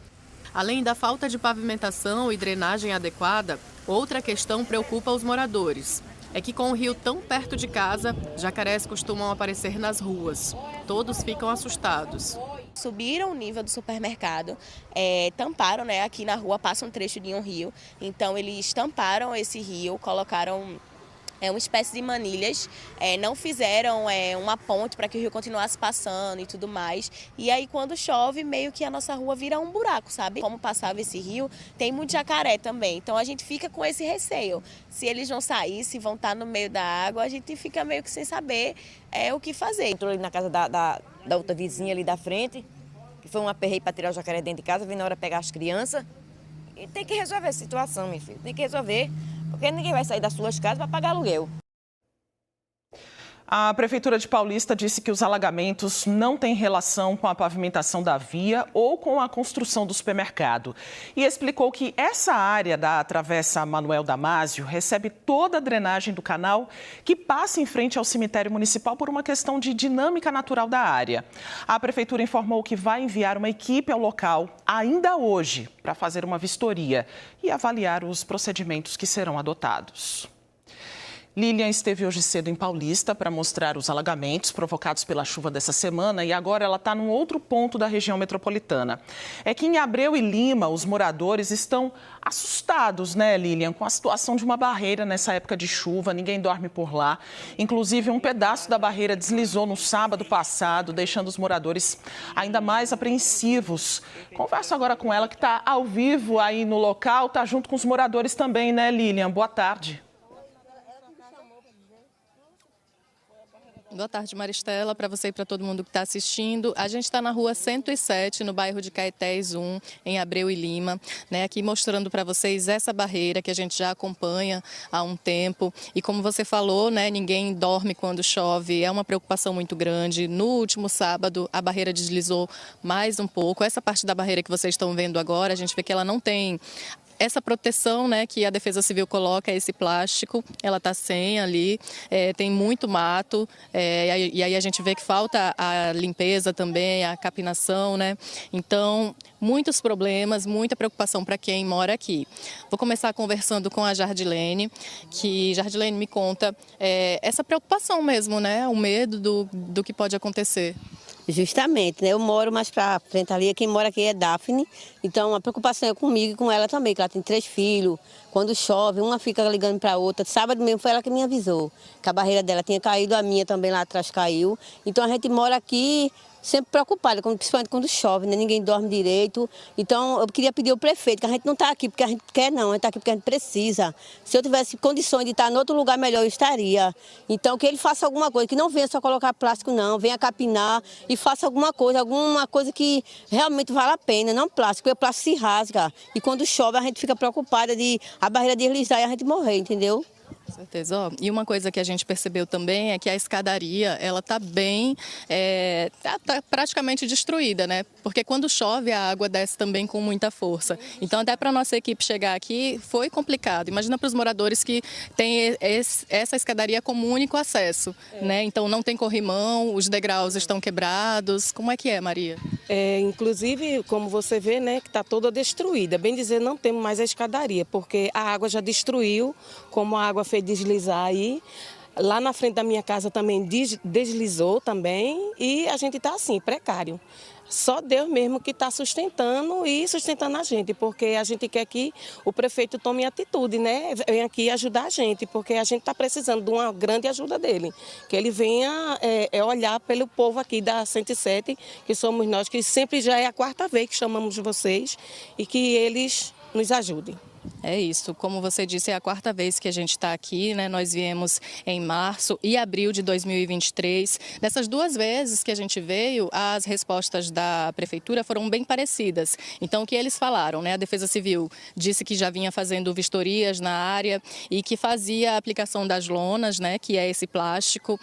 Além da falta de pavimentação e drenagem adequada, outra questão preocupa os moradores. É que com o rio tão perto de casa, jacarés costumam aparecer nas ruas. Todos ficam assustados. Subiram o nível do supermercado, tamparam, né? Aqui na rua passa um trecho de um rio. Então eles tamparam esse rio, colocaram uma espécie de manilhas, não fizeram uma ponte para que o rio continuasse passando e tudo mais. E aí quando chove, meio que a nossa rua vira um buraco, sabe? Como passava esse rio, tem muito jacaré também. Então a gente fica com esse receio. Se eles vão sair, se vão estar no meio da água, a gente fica meio que sem saber o que fazer. Entrou ali na casa da outra vizinha ali da frente, que foi um aperreio para tirar o jacaré dentro de casa, vem na hora pegar as crianças. E tem que resolver a situação, meu filho. Tem que resolver. Porque ninguém vai sair das suas casas para pagar aluguel. A Prefeitura de Paulista disse que os alagamentos não têm relação com a pavimentação da via ou com a construção do supermercado. E explicou que essa área da Travessa Manuel Damásio recebe toda a drenagem do canal que passa em frente ao cemitério municipal por uma questão de dinâmica natural da área. A Prefeitura informou que vai enviar uma equipe ao local ainda hoje para fazer uma vistoria e avaliar os procedimentos que serão adotados. Lilian esteve hoje cedo em Paulista para mostrar os alagamentos provocados pela chuva dessa semana e agora ela está num outro ponto da região metropolitana. É que em Abreu e Lima, os moradores estão assustados, né, Lilian, com a situação de uma barreira nessa época de chuva, ninguém dorme por lá. Inclusive, um pedaço da barreira deslizou no sábado passado, deixando os moradores ainda mais apreensivos. Converso agora com ela, que está ao vivo aí no local, está junto com os moradores também, né, Lilian? Boa tarde. Boa tarde, Maristela, para você e para todo mundo que está assistindo. A gente está na rua 107, no bairro de Caetés 1, em Abreu e Lima, né? Aqui mostrando para vocês essa barreira que a gente já acompanha há um tempo. E como você falou, né, ninguém dorme quando chove, é uma preocupação muito grande. No último sábado, a barreira deslizou mais um pouco. Essa parte da barreira que vocês estão vendo agora, a gente vê que ela não tem essa proteção, né, que a Defesa Civil coloca, esse plástico, ela está sem ali, tem muito mato, e aí a gente vê que falta a limpeza também, a capinação, né? Então, muitos problemas, muita preocupação para quem mora aqui. Vou começar conversando com a Jardilene, que Jardilene me conta essa preocupação mesmo, né? O medo do que pode acontecer. Justamente, né? Eu moro mais para frente ali, quem mora aqui é Daphne, então a preocupação é comigo e com ela também, que ela tem 3 filhos. Quando chove, uma fica ligando para a outra. Sábado mesmo foi ela que me avisou que a barreira dela tinha caído, a minha também lá atrás caiu. Então a gente mora aqui sempre preocupada, principalmente quando chove, né? Ninguém dorme direito. Então eu queria pedir ao prefeito, que a gente não está aqui porque a gente quer não, a gente está aqui porque a gente precisa. Se eu tivesse condições de estar em outro lugar melhor, eu estaria. Então que ele faça alguma coisa, que não venha só colocar plástico não, venha capinar e faça alguma coisa que realmente vale a pena, não plástico, porque o plástico se rasga. E quando chove a gente fica preocupada de a barreira deslizar e a gente morrer, entendeu? Com certeza. Ó, e uma coisa que a gente percebeu também é que a escadaria, ela tá bem, tá praticamente destruída, né? Porque quando chove a água desce também com muita força. Então até para nossa equipe chegar aqui foi complicado. Imagina para os moradores que têm essa escadaria como único acesso, né? Então não tem corrimão, os degraus estão quebrados. Como é que é, Maria? Inclusive, como você vê, né, que está toda destruída. Bem dizer, não temos mais a escadaria, porque a água já destruiu, como a água fez deslizar aí. Lá na frente da minha casa também deslizou também e a gente está assim, precário. Só Deus mesmo que está sustentando a gente, porque a gente quer que o prefeito tome atitude, né? Venha aqui ajudar a gente, porque a gente está precisando de uma grande ajuda dele. Que ele venha olhar pelo povo aqui da 107, que somos nós, que sempre já é a 4ª vez que chamamos vocês e que eles nos ajudem. É isso, como você disse, é a 4ª vez que a gente está aqui, né? Nós viemos em março e abril de 2023. Nessas 2 vezes que a gente veio, as respostas da Prefeitura foram bem parecidas. Então, o que eles falaram, né? A Defesa Civil disse que já vinha fazendo vistorias na área e que fazia a aplicação das lonas, né? Que é esse plástico,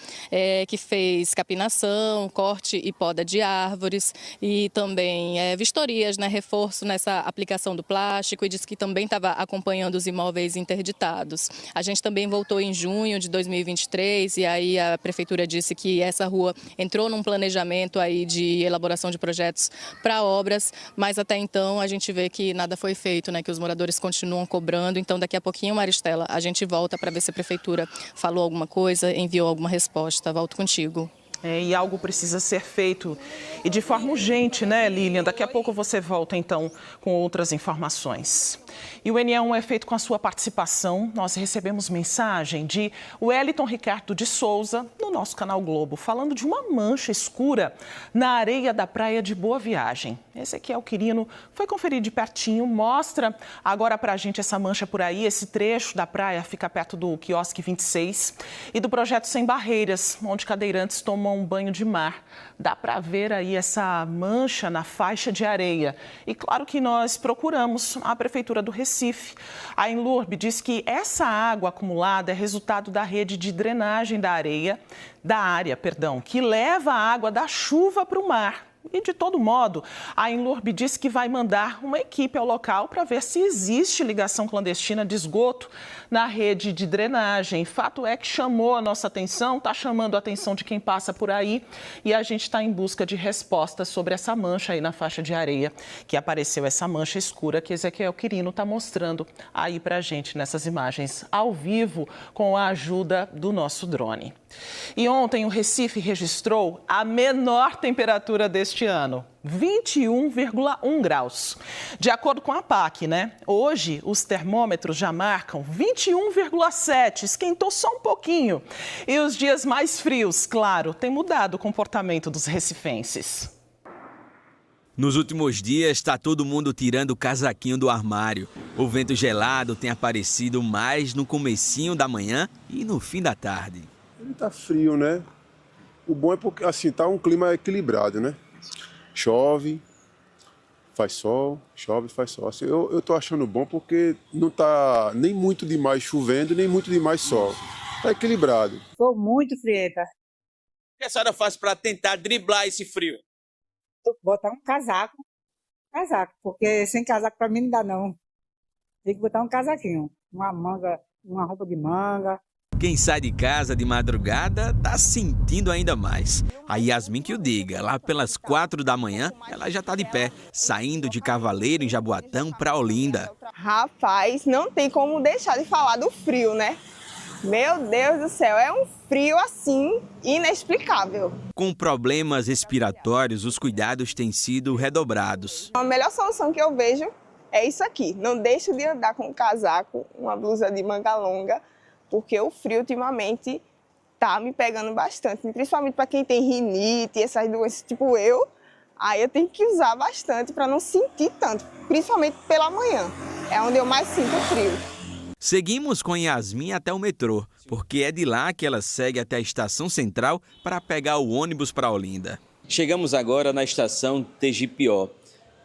que fez capinação, corte e poda de árvores e também vistorias, né? Reforço nessa aplicação do plástico, e disse que também estava acompanhando os imóveis interditados. A gente também voltou em junho de 2023 e aí a Prefeitura disse que essa rua entrou num planejamento aí de elaboração de projetos para obras, mas até então a gente vê que nada foi feito, né? Que os moradores continuam cobrando. Então daqui a pouquinho, Maristela, a gente volta para ver se a Prefeitura falou alguma coisa, enviou alguma resposta. Volto contigo. E algo precisa ser feito e de forma urgente, né, Lilian? Daqui a pouco você volta, então, com outras informações. E o NE1 é feito com a sua participação. Nós recebemos mensagem de Wellington Ricardo de Souza, no nosso canal Globo, falando de uma mancha escura na areia da praia de Boa Viagem. Ezequiel Quirino foi conferir de pertinho, mostra agora pra gente essa mancha por aí. Esse trecho da praia fica perto do quiosque 26 e do projeto Sem Barreiras, onde cadeirantes tomam um banho de mar. Dá para ver aí essa mancha na faixa de areia. E claro que nós procuramos a Prefeitura do Recife. A Enlurb diz que essa água acumulada é resultado da rede de drenagem da área, que leva a água da chuva para o mar. E, de todo modo, a Enlurb disse que vai mandar uma equipe ao local para ver se existe ligação clandestina de esgoto na rede de drenagem. Fato é que chamou a nossa atenção, está chamando a atenção de quem passa por aí, e a gente está em busca de respostas sobre essa mancha aí na faixa de areia, que apareceu essa mancha escura que Ezequiel Quirino está mostrando aí para a gente nessas imagens ao vivo com a ajuda do nosso drone. E ontem o Recife registrou a menor temperatura deste ano, 21,1 graus. De acordo com a APAC, hoje os termômetros já marcam 21,7, esquentou só um pouquinho. E os dias mais frios, claro, têm mudado o comportamento dos recifenses. Nos últimos dias, está todo mundo tirando o casaquinho do armário. O vento gelado tem aparecido mais no comecinho da manhã e no fim da tarde. Ele tá frio, né? O bom é porque, assim, tá um clima equilibrado, né? Chove, faz sol, chove, faz sol. Assim, eu tô achando bom porque não tá nem muito demais chovendo, nem muito demais sol. Tá equilibrado. Tô muito frieta. O que a senhora faz para tentar driblar esse frio? Botar um casaco, porque sem casaco para mim não dá não. Tem que botar um casaquinho, uma roupa de manga. Quem sai de casa de madrugada tá sentindo ainda mais. A Yasmin que o diga, lá pelas 4 da manhã, ela já tá de pé, saindo de Cavaleiro em Jaboatão para Olinda. Rapaz, não tem como deixar de falar do frio, né? Meu Deus do céu, é um frio assim inexplicável. Com problemas respiratórios, os cuidados têm sido redobrados. A melhor solução que eu vejo é isso aqui. Não deixe de andar com um casaco, uma blusa de manga longa, porque o frio ultimamente tá me pegando bastante, principalmente para quem tem rinite, essas doenças tipo eu, aí eu tenho que usar bastante para não sentir tanto, principalmente pela manhã, é onde eu mais sinto frio. Seguimos com Yasmin até o metrô, porque é de lá que ela segue até a estação central para pegar o ônibus para Olinda. Chegamos agora na estação Tegipió.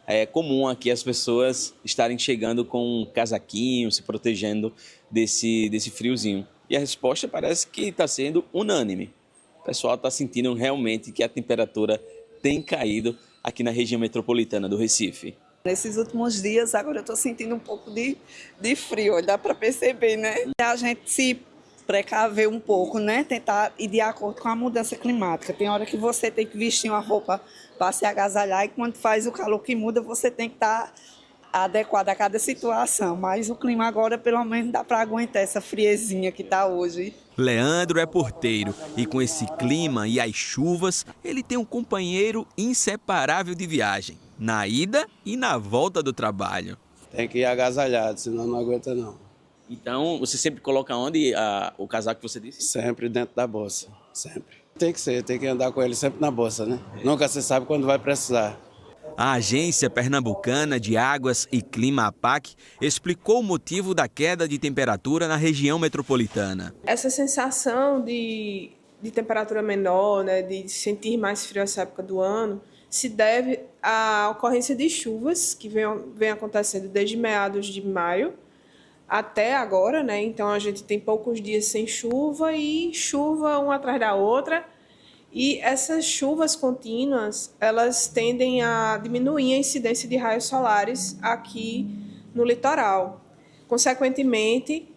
É comum aqui as pessoas estarem chegando com um casaquinho, se protegendo desse friozinho. E a resposta parece que está sendo unânime. O pessoal está sentindo realmente que a temperatura tem caído aqui na região metropolitana do Recife. Nesses últimos dias, agora eu estou sentindo um pouco de frio, dá para perceber, né? A gente se precaver um pouco, né? Tentar ir de acordo com a mudança climática. Tem hora que você tem que vestir uma roupa para se agasalhar e quando faz o calor que muda, você tem que estar adequado a cada situação. Mas o clima agora, pelo menos, dá para aguentar essa friezinha que está hoje. Leandro é porteiro e com esse clima e as chuvas, ele tem um companheiro inseparável de viagem, na ida e na volta do trabalho. Tem que ir agasalhado, senão não aguenta não. Então, você sempre coloca onde o casaco que você disse? Sempre dentro da bolsa, sempre. Tem que ser, tem que andar com ele sempre na bolsa, né? Nunca se sabe quando vai precisar. A Agência Pernambucana de Águas e Clima, APAC, explicou o motivo da queda de temperatura na região metropolitana. Essa sensação de temperatura menor, né, de sentir mais frio essa época do ano, se deve à ocorrência de chuvas que vem acontecendo desde meados de maio até agora, né? Então a gente tem poucos dias sem chuva e chuva uma atrás da outra. E essas chuvas contínuas, elas tendem a diminuir a incidência de raios solares aqui no litoral. Consequentemente,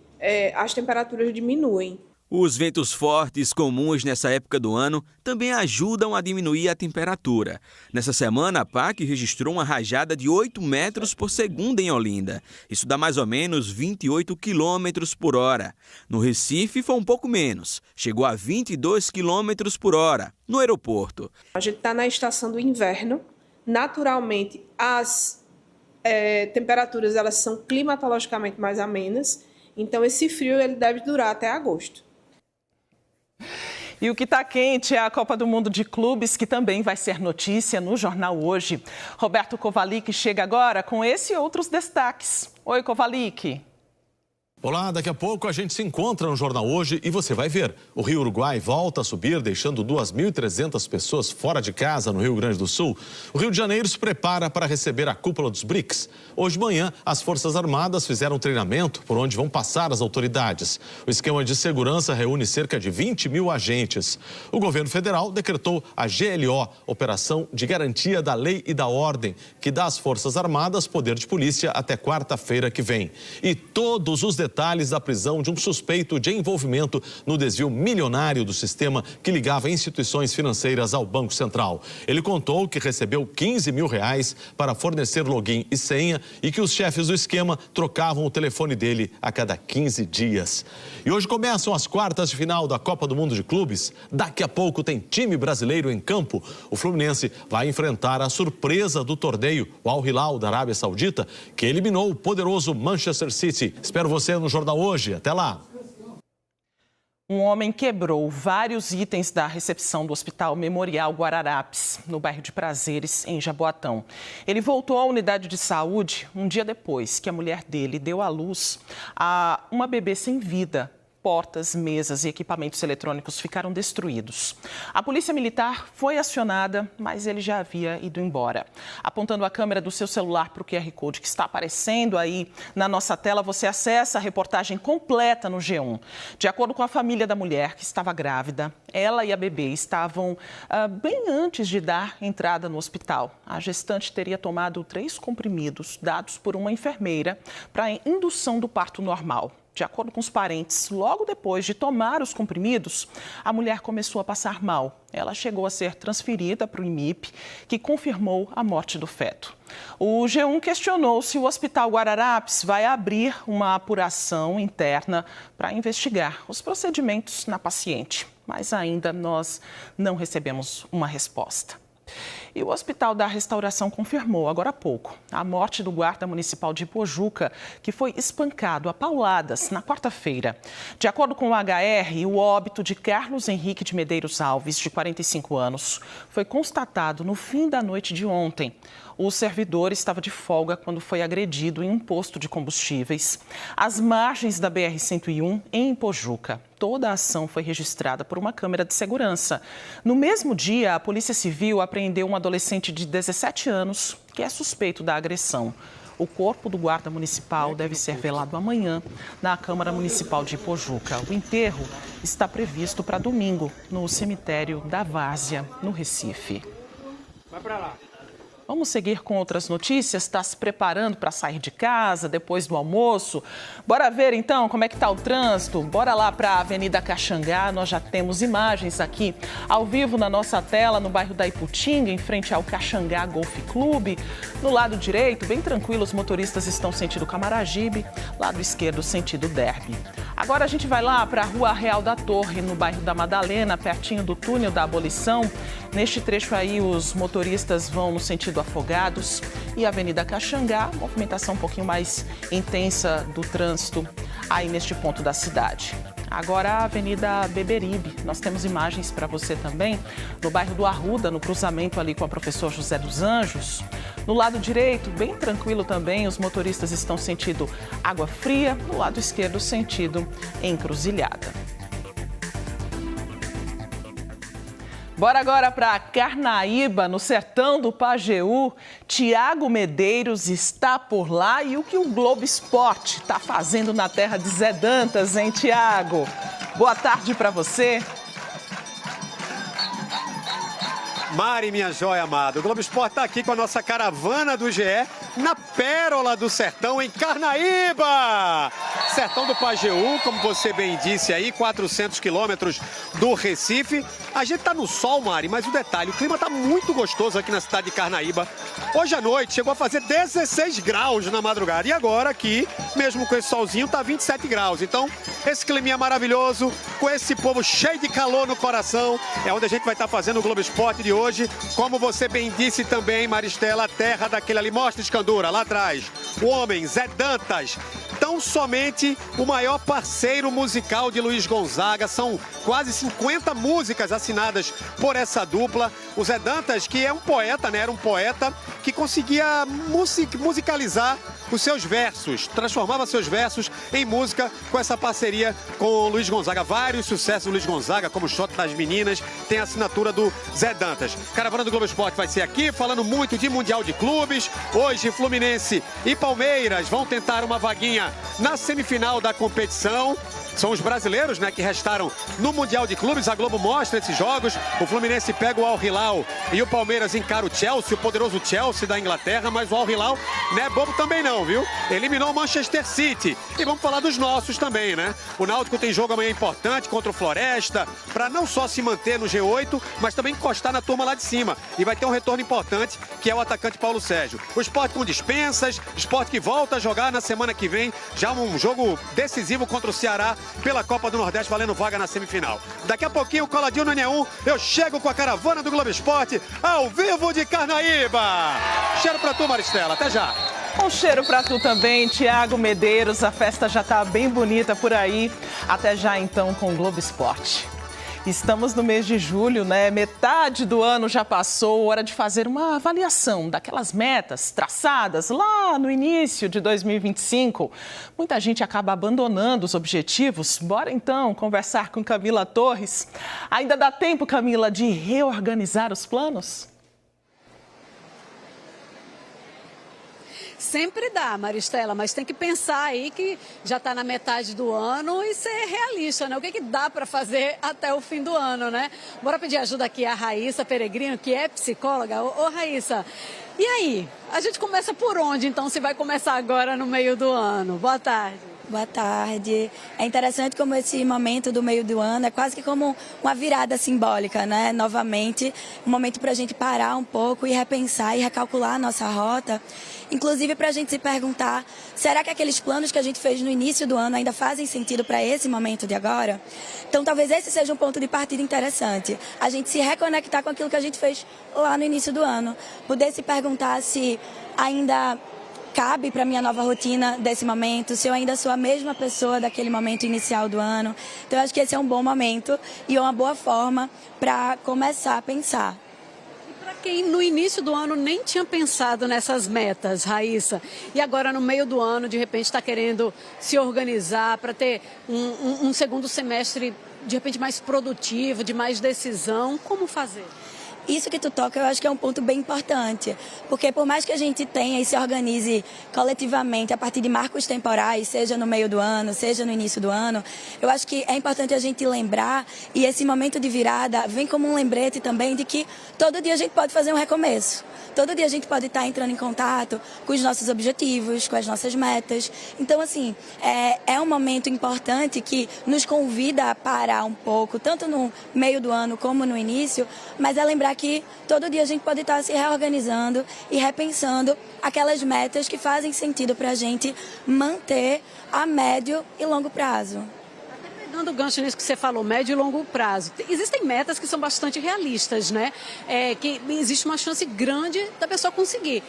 as temperaturas diminuem. Os ventos fortes comuns nessa época do ano também ajudam a diminuir a temperatura. Nessa semana, a PAC registrou uma rajada de 8 metros por segundo em Olinda. Isso dá mais ou menos 28 quilômetros por hora. No Recife foi um pouco menos, chegou a 22 quilômetros por hora, no aeroporto. A gente está na estação do inverno. Naturalmente, as temperaturas elas são climatologicamente mais amenas. Então, esse frio ele deve durar até agosto. E o que está quente é a Copa do Mundo de Clubes, que também vai ser notícia no Jornal Hoje. Roberto Kovalik chega agora com esse e outros destaques. Oi, Kovalik. Olá, daqui a pouco a gente se encontra no Jornal Hoje e você vai ver. O Rio Uruguai volta a subir, deixando 2.300 pessoas fora de casa no Rio Grande do Sul. O Rio de Janeiro se prepara para receber a cúpula dos BRICS. Hoje de manhã, as Forças Armadas fizeram um treinamento por onde vão passar as autoridades. O esquema de segurança reúne cerca de 20 mil agentes. O governo federal decretou a GLO, Operação de Garantia da Lei e da Ordem, que dá às Forças Armadas poder de polícia até quarta-feira que vem. E todos os detalhes da prisão de um suspeito de envolvimento no desvio milionário do sistema que ligava instituições financeiras ao Banco Central. Ele contou que recebeu R$15 mil para fornecer login e senha e que os chefes do esquema trocavam o telefone dele a cada 15 dias. E hoje começam as quartas de final da Copa do Mundo de Clubes. Daqui a pouco tem time brasileiro em campo. O Fluminense vai enfrentar a surpresa do torneio, o Al Hilal da Arábia Saudita, que eliminou o poderoso Manchester City. Espero você no Jornal Hoje. Até lá. Um homem quebrou vários itens da recepção do Hospital Memorial Guararapes, no bairro de Prazeres, em Jaboatão. Ele voltou à unidade de saúde um dia depois que a mulher dele deu à luz a uma bebê sem vida. Portas, mesas e equipamentos eletrônicos ficaram destruídos. A polícia militar foi acionada, mas ele já havia ido embora. Apontando a câmera do seu celular para o QR Code que está aparecendo aí na nossa tela, você acessa a reportagem completa no G1. De acordo com a família da mulher, que estava grávida, ela e a bebê estavam bem antes de dar entrada no hospital. A gestante teria tomado 3 comprimidos dados por uma enfermeira para a indução do parto normal. De acordo com os parentes, logo depois de tomar os comprimidos, a mulher começou a passar mal. Ela chegou a ser transferida para o IMIP, que confirmou a morte do feto. O G1 questionou se o Hospital Guararapes vai abrir uma apuração interna para investigar os procedimentos na paciente. Mas ainda nós não recebemos uma resposta. E o Hospital da Restauração confirmou, agora há pouco, a morte do guarda municipal de Ipojuca, que foi espancado a pauladas na quarta-feira. De acordo com o HR, o óbito de Carlos Henrique de Medeiros Alves, de 45 anos, foi constatado no fim da noite de ontem. O servidor estava de folga quando foi agredido em um posto de combustíveis, às margens da BR-101, em Ipojuca. Toda a ação foi registrada por uma câmera de segurança. No mesmo dia, a Polícia Civil apreendeu um adolescente de 17 anos que é suspeito da agressão. O corpo do guarda municipal deve ser velado amanhã na Câmara Municipal de Ipojuca. O enterro está previsto para domingo no cemitério da Várzea, no Recife. Vai para lá. Vamos seguir com outras notícias. Está se preparando para sair de casa depois do almoço? Bora ver então como é que está o trânsito. Bora lá para a Avenida Caxangá. Nós já temos imagens aqui ao vivo na nossa tela, no bairro da Iputinga, em frente ao Caxangá Golf Clube. No lado direito, bem tranquilo, os motoristas estão sentido Camaragibe, lado esquerdo sentido Derby. Agora a gente vai lá para a Rua Real da Torre, no bairro da Madalena, pertinho do túnel da Abolição. Neste trecho aí, os motoristas vão no sentido Afogados e Avenida Caxangá, movimentação um pouquinho mais intensa do trânsito aí neste ponto da cidade. Agora a Avenida Beberibe, nós temos imagens para você também, no bairro do Arruda, no cruzamento ali com a Professor José dos Anjos. No lado direito, bem tranquilo também, os motoristas estão sentido Água Fria, no lado esquerdo sentido Encruzilhada. Bora agora para Carnaíba, no sertão do Pajeú. Tiago Medeiros está por lá e o que o Globo Esporte está fazendo na terra de Zé Dantas, hein, Tiago? Boa tarde para você. Mari, minha joia amada, o Globo Esporte está aqui com a nossa caravana do GE na Pérola do Sertão, em Carnaíba. sertão do Pajeú, como você bem disse aí, 400 quilômetros do Recife. A gente tá no sol, Mari, mas o detalhe, o clima tá muito gostoso aqui na cidade de Carnaíba. Hoje à noite chegou a fazer 16 graus na madrugada e agora aqui, mesmo com esse solzinho, tá 27 graus. Então, esse climinha maravilhoso, com esse povo cheio de calor no coração, é onde a gente vai estar fazendo o Globo Esporte de hoje. Como você bem disse também, Maristela, a terra daquele ali, mostra Escandura, lá atrás. O homem, Zé Dantas. Tão somente o maior parceiro musical de Luiz Gonzaga. São quase 50 músicas assinadas por essa dupla. O Zé Dantas, que é um poeta, né? Era um poeta que conseguia musicalizar os seus versos, transformava seus versos em música com essa parceria com o Luiz Gonzaga. Vários sucessos do Luiz Gonzaga, como o Shot das Meninas, tem a assinatura do Zé Dantas. Caravana do Globo Esporte vai ser aqui, falando muito de Mundial de Clubes. Hoje, Fluminense e Palmeiras vão tentar uma vaguinha na semifinal da competição. São os brasileiros, né, que restaram no Mundial de Clubes. A Globo mostra esses jogos. O Fluminense pega o Al Hilal e o Palmeiras encara o Chelsea, o poderoso Chelsea da Inglaterra. Mas o Al Hilal não é bobo também não, viu? Eliminou o Manchester City. E vamos falar dos nossos também, né? O Náutico tem jogo amanhã importante contra o Floresta, para não só se manter no G8, mas também encostar na turma lá de cima. E vai ter um retorno importante, que é o atacante Paulo Sérgio. O Sport com dispensas, Sport que volta a jogar na semana que vem, já um jogo decisivo contra o Ceará, pela Copa do Nordeste, valendo vaga na semifinal. Daqui a pouquinho, coladinho no N1, eu chego com a caravana do Globo Esporte, ao vivo de Carnaíba. Cheiro pra tu, Maristela. Até já. Um cheiro pra tu também, Tiago Medeiros. A festa já tá bem bonita por aí. Até já, então, com o Globo Esporte. Estamos no mês de julho, né? Metade do ano já passou, hora de fazer uma avaliação daquelas metas traçadas lá no início de 2025. Muita gente acaba abandonando os objetivos. Bora então conversar com Camila Torres. Ainda dá tempo, Camila, de reorganizar os planos? Sempre dá, Maristela, mas tem que pensar aí que já está na metade do ano e ser realista, né? O que dá para fazer até o fim do ano, né? Bora pedir ajuda aqui a Raíssa Peregrino, que é psicóloga. Ô Raíssa, e aí? A gente começa por onde, então, se vai começar agora no meio do ano? Boa tarde. Boa tarde. É interessante como esse momento do meio do ano é quase que como uma virada simbólica, né? Novamente, um momento para a gente parar um pouco e repensar e recalcular a nossa rota. Inclusive para a gente se perguntar, será que aqueles planos que a gente fez no início do ano ainda fazem sentido para esse momento de agora? Então talvez esse seja um ponto de partida interessante. A gente se reconectar com aquilo que a gente fez lá no início do ano. Poder se perguntar se ainda cabe para a minha nova rotina desse momento, se eu ainda sou a mesma pessoa daquele momento inicial do ano. Então eu acho que esse é um bom momento e uma boa forma para começar a pensar. Quem no início do ano nem tinha pensado nessas metas, Raíssa, e agora no meio do ano, de repente, está querendo se organizar para ter um segundo semestre, de repente, mais produtivo, de mais decisão, como fazer? Isso que tu toca, eu acho que é um ponto bem importante, porque por mais que a gente tenha e se organize coletivamente a partir de marcos temporais, seja no meio do ano, seja no início do ano, eu acho que é importante a gente lembrar, e esse momento de virada vem como um lembrete também de que todo dia a gente pode fazer um recomeço. Todo dia a gente pode estar entrando em contato com os nossos objetivos, com as nossas metas. Então, assim, é um momento importante que nos convida a parar um pouco, tanto no meio do ano como no início, mas é lembrar que todo dia a gente pode estar se reorganizando e repensando aquelas metas que fazem sentido para a gente manter a médio e longo prazo. Dando gancho nisso que você falou, médio e longo prazo. Existem metas que são bastante realistas, né? Que existe uma chance grande da pessoa conseguir.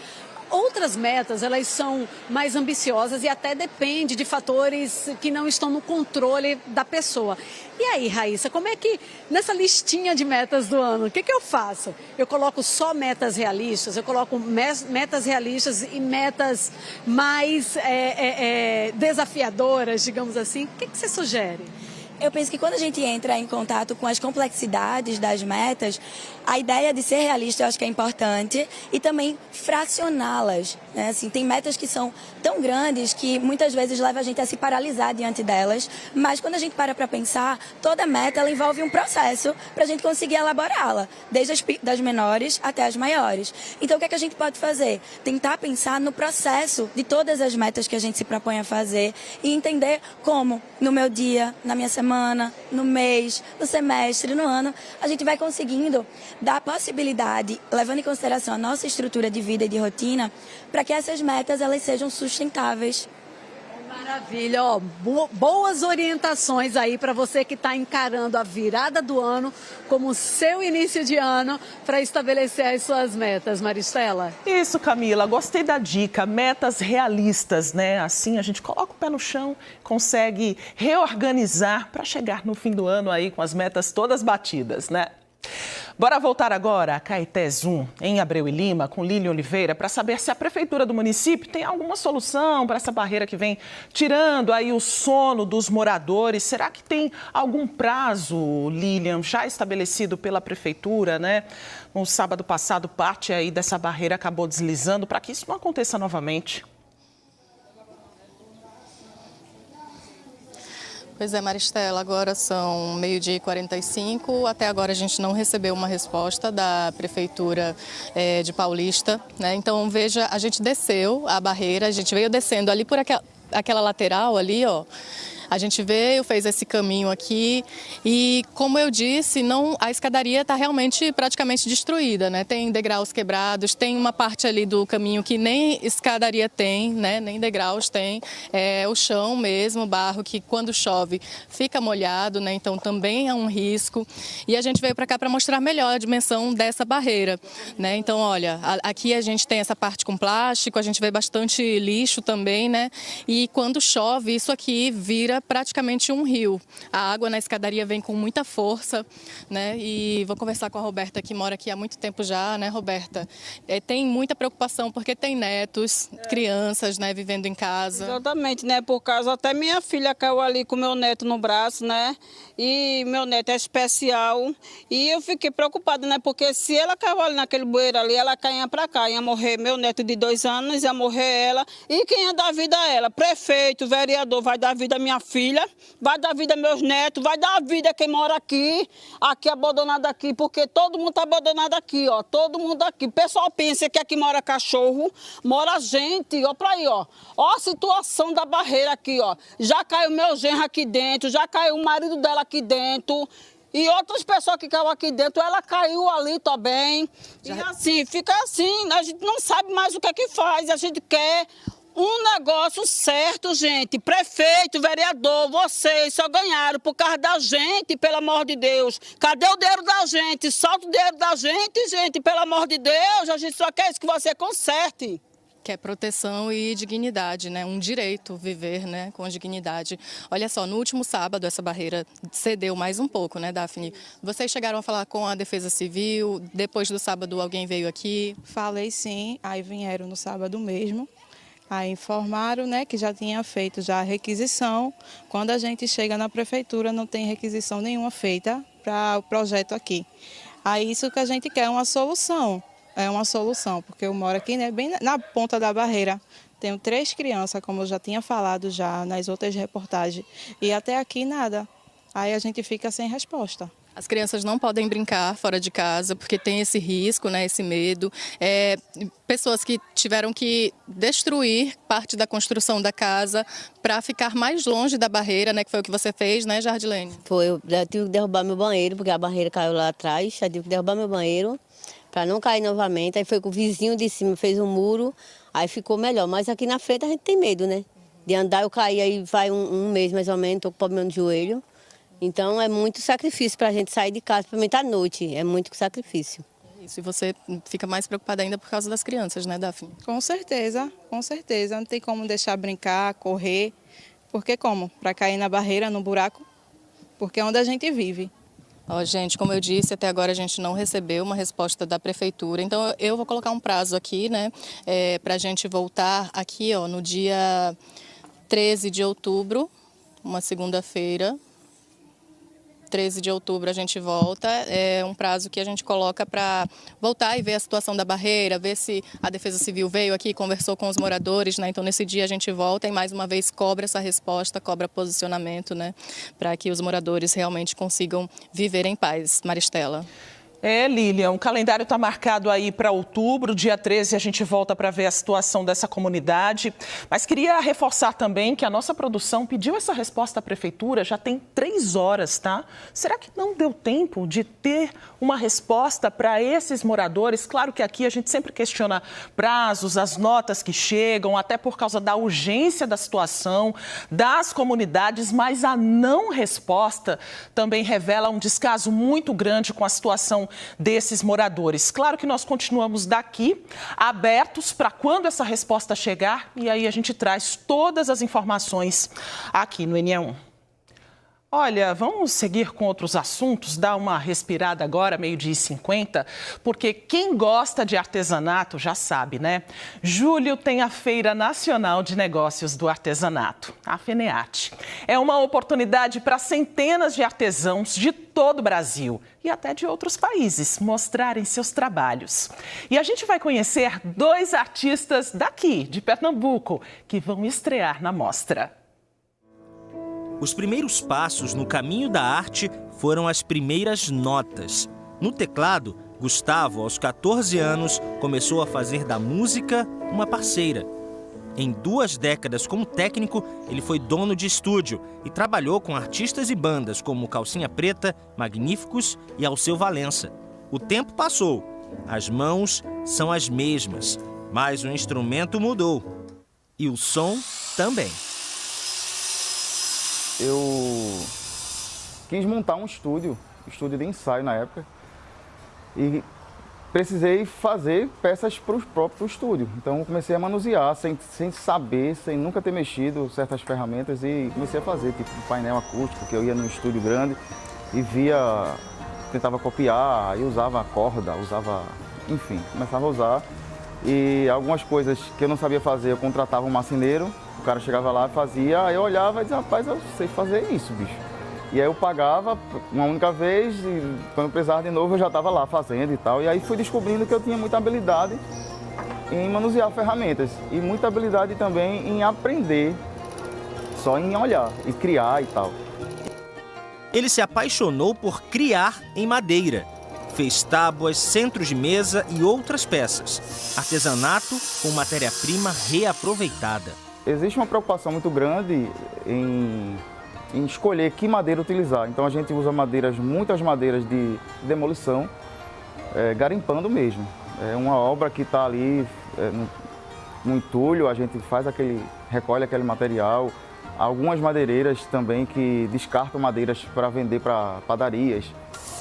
Outras metas, elas são mais ambiciosas e até depende de fatores que não estão no controle da pessoa. E aí, Raíssa, como é que nessa listinha de metas do ano, o que eu faço? Eu coloco só metas realistas? Eu coloco metas realistas e metas mais desafiadoras, digamos assim? O que você sugere? Eu penso que quando a gente entra em contato com as complexidades das metas, a ideia de ser realista eu acho que é importante e também fracioná-las. né? Assim, tem metas que são tão grandes que muitas vezes leva a gente a se paralisar diante delas, mas quando a gente para pensar, toda meta ela envolve um processo para a gente conseguir elaborá-la, desde das menores até as maiores. Então, o que é que a gente pode fazer? Tentar pensar no processo de todas as metas que a gente se propõe a fazer e entender como, no meu dia, na minha semana, no mês, no semestre, no ano, a gente vai conseguindo dar a possibilidade, levando em consideração a nossa estrutura de vida e de rotina, para que essas metas elas sejam sustentáveis. Maravilha, ó, boas orientações aí para você que está encarando a virada do ano como seu início de ano para estabelecer as suas metas, Maristela. Isso, Camila, gostei da dica, metas realistas, né? Assim a gente coloca o pé no chão, consegue reorganizar para chegar no fim do ano aí com as metas todas batidas, né? Bora voltar agora a Caetés 1, em Abreu e Lima, com Lília Oliveira, para saber se a prefeitura do município tem alguma solução para essa barreira que vem tirando aí o sono dos moradores. Será que tem algum prazo, Lilian, já estabelecido pela prefeitura, né? No sábado passado, parte aí dessa barreira acabou deslizando para que isso não aconteça novamente. Pois é, Maristela, agora são 12h45, até agora a gente não recebeu uma resposta da Prefeitura de Paulista, né? Então, veja, a gente desceu a barreira, a gente veio descendo ali por aquela lateral ali, ó. A gente veio, fez esse caminho aqui e, como eu disse, a escadaria está realmente praticamente destruída, né? Tem degraus quebrados, tem uma parte ali do caminho que nem escadaria tem, né? Nem degraus tem. É o chão mesmo, barro, que quando chove fica molhado, né? Então também é um risco. E a gente veio para cá para mostrar melhor a dimensão dessa barreira, né? Então, olha, aqui a gente tem essa parte com plástico, a gente vê bastante lixo também, né? E quando chove, isso aqui vira praticamente um rio. A água na escadaria vem com muita força, né? E vou conversar com a Roberta, que mora aqui há muito tempo já, né, Roberta? Tem muita preocupação porque tem netos, crianças, né, vivendo em casa. Exatamente, né? Por causa até minha filha caiu ali com meu neto no braço, né? E meu neto é especial. E eu fiquei preocupada, né? Porque se ela caiu ali naquele bueiro ali, ela caía pra cá. Ia morrer meu neto de 2 anos, ia morrer ela. E quem ia dar vida a ela? Prefeito, vereador, vai dar vida a minha filha, vai dar vida a meus netos, vai dar vida a quem mora aqui abandonado aqui, porque todo mundo está abandonado aqui, ó, todo mundo aqui. O pessoal pensa que aqui mora cachorro, mora gente, ó, pra aí, ó. Ó a situação da barreira aqui, ó. Já caiu meu genro aqui dentro, já caiu o marido dela aqui dentro. E outras pessoas que caíram aqui dentro, ela caiu ali também. E assim, fica assim, a gente não sabe mais o que é que faz, a gente quer um negócio certo, gente. Prefeito, vereador, vocês só ganharam por causa da gente, pelo amor de Deus. Cadê o dinheiro da gente? Solta o dinheiro da gente, pelo amor de Deus. A gente só quer isso que você conserte. Que é proteção e dignidade, né? Um direito viver, né, com dignidade. Olha só, no último sábado essa barreira cedeu mais um pouco, né, Daphne? Vocês chegaram a falar com a Defesa Civil, depois do sábado alguém veio aqui? Falei sim, aí vieram no sábado mesmo. Aí informaram, né, que já tinha feito já a requisição. Quando a gente chega na prefeitura não tem requisição nenhuma feita para o projeto aqui. Aí isso que a gente quer é uma solução. É uma solução, porque eu moro aqui, né, bem na ponta da barreira. Tenho 3 crianças, como eu já tinha falado já nas outras reportagens, e até aqui nada. Aí a gente fica sem resposta. As crianças não podem brincar fora de casa, porque tem esse risco, né, esse medo. Pessoas que tiveram que destruir parte da construção da casa para ficar mais longe da barreira, né, que foi o que você fez, né, Jardilene? Foi, eu já tive que derrubar meu banheiro, porque a barreira caiu lá atrás, já tive que derrubar meu banheiro para não cair novamente. Aí foi com o vizinho de cima, fez um muro, aí ficou melhor. Mas aqui na frente a gente tem medo, né? De andar, eu caí aí vai um mês mais ou menos, estou com problema no joelho. Então é muito sacrifício para a gente sair de casa, principalmente à noite, é muito sacrifício. Isso, e você fica mais preocupada ainda por causa das crianças, né, Daphne? Com certeza, não tem como deixar brincar, correr, porque como? Para cair na barreira, no buraco, porque é onde a gente vive. Ó, gente, como eu disse, até agora a gente não recebeu uma resposta da prefeitura, então eu vou colocar um prazo aqui, né, para a gente voltar aqui, ó, no dia 13 de outubro, uma segunda-feira, 13 de outubro a gente volta. É um prazo que a gente coloca para voltar e ver a situação da barreira, ver se a Defesa Civil veio aqui, conversou com os moradores, né? Então, nesse dia a gente volta e mais uma vez cobra essa resposta, cobra posicionamento, né? Para que os moradores realmente consigam viver em paz. Maristela. Lilian, o calendário está marcado aí para outubro, dia 13 a gente volta para ver a situação dessa comunidade. Mas queria reforçar também que a nossa produção pediu essa resposta à prefeitura já tem 3 horas, tá? Será que não deu tempo de ter uma resposta para esses moradores? Claro que aqui a gente sempre questiona prazos, as notas que chegam, até por causa da urgência da situação, das comunidades, mas a não resposta também revela um descaso muito grande com a situação desses moradores. Claro que nós continuamos daqui abertos para quando essa resposta chegar e aí a gente traz todas as informações aqui no NE1. Olha, vamos seguir com outros assuntos, dar uma respirada agora, 12h50, porque quem gosta de artesanato já sabe, né? Julho tem a Feira Nacional de Negócios do Artesanato, a FENEARTE. É uma oportunidade para centenas de artesãos de todo o Brasil e até de outros países mostrarem seus trabalhos. E a gente vai conhecer 2 artistas daqui, de Pernambuco, que vão estrear na mostra. Os primeiros passos no caminho da arte foram as primeiras notas. No teclado, Gustavo, aos 14 anos, começou a fazer da música uma parceira. Em 2 décadas como técnico, ele foi dono de estúdio e trabalhou com artistas e bandas como Calcinha Preta, Magníficos e Alceu Valença. O tempo passou, as mãos são as mesmas, mas o instrumento mudou. E o som também. Eu quis montar um estúdio de ensaio na época, e precisei fazer peças para o próprio estúdio. Então eu comecei a manusear, sem saber, sem nunca ter mexido certas ferramentas, e comecei a fazer, tipo um painel acústico, que eu ia num estúdio grande e via, tentava copiar, e usava corda, enfim, começava a usar. E algumas coisas que eu não sabia fazer, eu contratava um marceneiro. O cara chegava lá e fazia, aí eu olhava e dizia, rapaz, eu sei fazer isso, bicho. E aí eu pagava uma única vez e quando eu precisava de novo eu já estava lá fazendo e tal. E aí fui descobrindo que eu tinha muita habilidade em manusear ferramentas e muita habilidade também em aprender, só em olhar e criar e tal. Ele se apaixonou por criar em madeira. Fez tábuas, centros de mesa e outras peças. Artesanato com matéria-prima reaproveitada. Existe uma preocupação muito grande em escolher que madeira utilizar. Então a gente usa muitas madeiras de demolição, garimpando mesmo. É uma obra que está ali no entulho, a gente recolhe aquele material. Algumas madeireiras também que descartam madeiras para vender para padarias.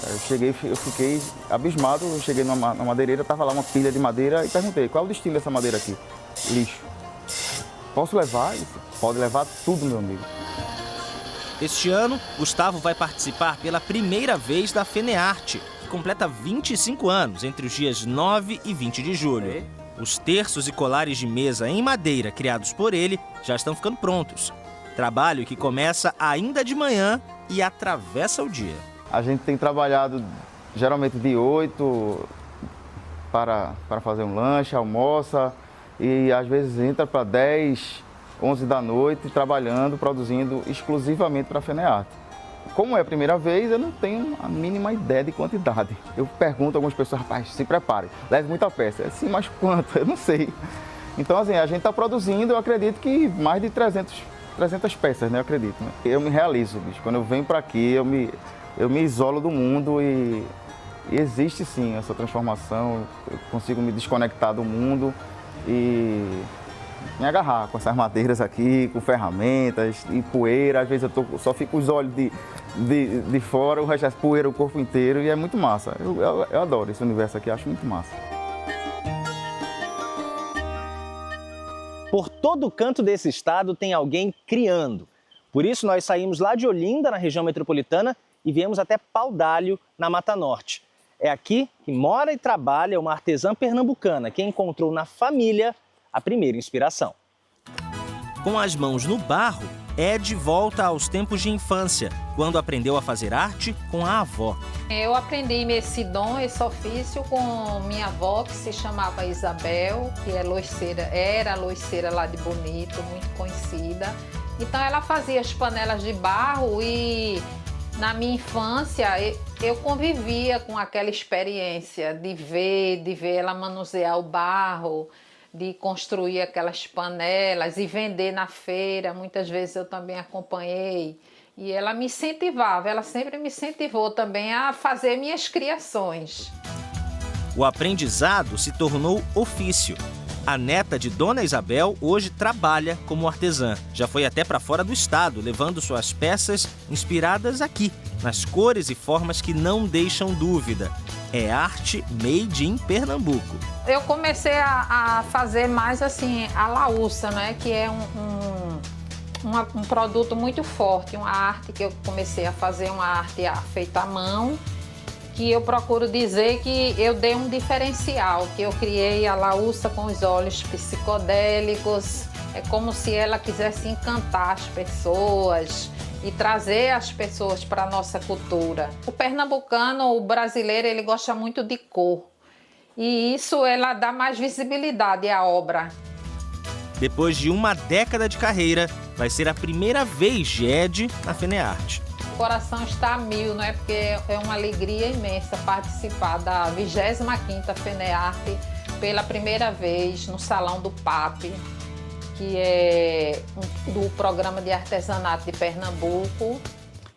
Eu fiquei abismado, eu cheguei numa madeireira, estava lá uma pilha de madeira e perguntei, qual é o destino dessa madeira aqui? Lixo. Posso levar? Pode levar tudo, meu amigo. Este ano, Gustavo vai participar pela primeira vez da FENEARTE, que completa 25 anos, entre os dias 9 e 20 de julho. Os terços e colares de mesa em madeira criados por ele já estão ficando prontos. Trabalho que começa ainda de manhã e atravessa o dia. A gente tem trabalhado geralmente de 8 para fazer um lanche, almoça, e às vezes entra para 10, 11 da noite trabalhando, produzindo exclusivamente para a FENEARTE. Como é a primeira vez, eu não tenho a mínima ideia de quantidade. Eu pergunto a algumas pessoas, rapaz, se prepare, leve muita peça. Sim, mas quanto? Eu não sei. Então, assim, a gente está produzindo, eu acredito que mais de 300 peças, né? Eu acredito. Né? Eu me realizo, bicho. Quando eu venho para aqui, eu me isolo do mundo e existe sim essa transformação. Eu consigo me desconectar do mundo e me agarrar com essas madeiras aqui, com ferramentas e poeira. Às vezes só fico os olhos de fora, o resto é poeira, o corpo inteiro, e é muito massa. Eu adoro esse universo aqui, acho muito massa. Por todo canto desse estado tem alguém criando. Por isso nós saímos lá de Olinda, na região metropolitana, e viemos até Paudalho, na Mata Norte. É aqui que mora e trabalha uma artesã pernambucana que encontrou na família a primeira inspiração. Com as mãos no barro, Ed volta aos tempos de infância, quando aprendeu a fazer arte com a avó. Eu aprendi esse dom, esse ofício com minha avó, que se chamava Isabel, que era loiceira lá de Bonito, muito conhecida. Então ela fazia as panelas de barro e na minha infância eu convivia com aquela experiência de ver ela manusear o barro, de construir aquelas panelas e vender na feira. Muitas vezes eu também acompanhei. E ela me incentivava, ela sempre me incentivou também a fazer minhas criações. O aprendizado se tornou ofício. A neta de Dona Isabel hoje trabalha como artesã. Já foi até para fora do estado, levando suas peças inspiradas aqui, nas cores e formas que não deixam dúvida. É arte made in Pernambuco. Eu comecei a fazer mais assim a laúça, né? Que é um produto muito forte, uma arte que eu comecei a fazer, uma arte feita à mão, que eu procuro dizer que eu dei um diferencial, que eu criei a laúça com os olhos psicodélicos. É como se ela quisesse encantar as pessoas e trazer as pessoas para a nossa cultura. O pernambucano, o brasileiro, ele gosta muito de cor. E isso ela dá mais visibilidade à obra. Depois de uma década de carreira, vai ser a primeira vez de Ed na FENEARTE. O coração está a mil, não é? Porque é uma alegria imensa participar da 25ª FENEARTE pela primeira vez no Salão do PAP, que é do Programa de Artesanato de Pernambuco.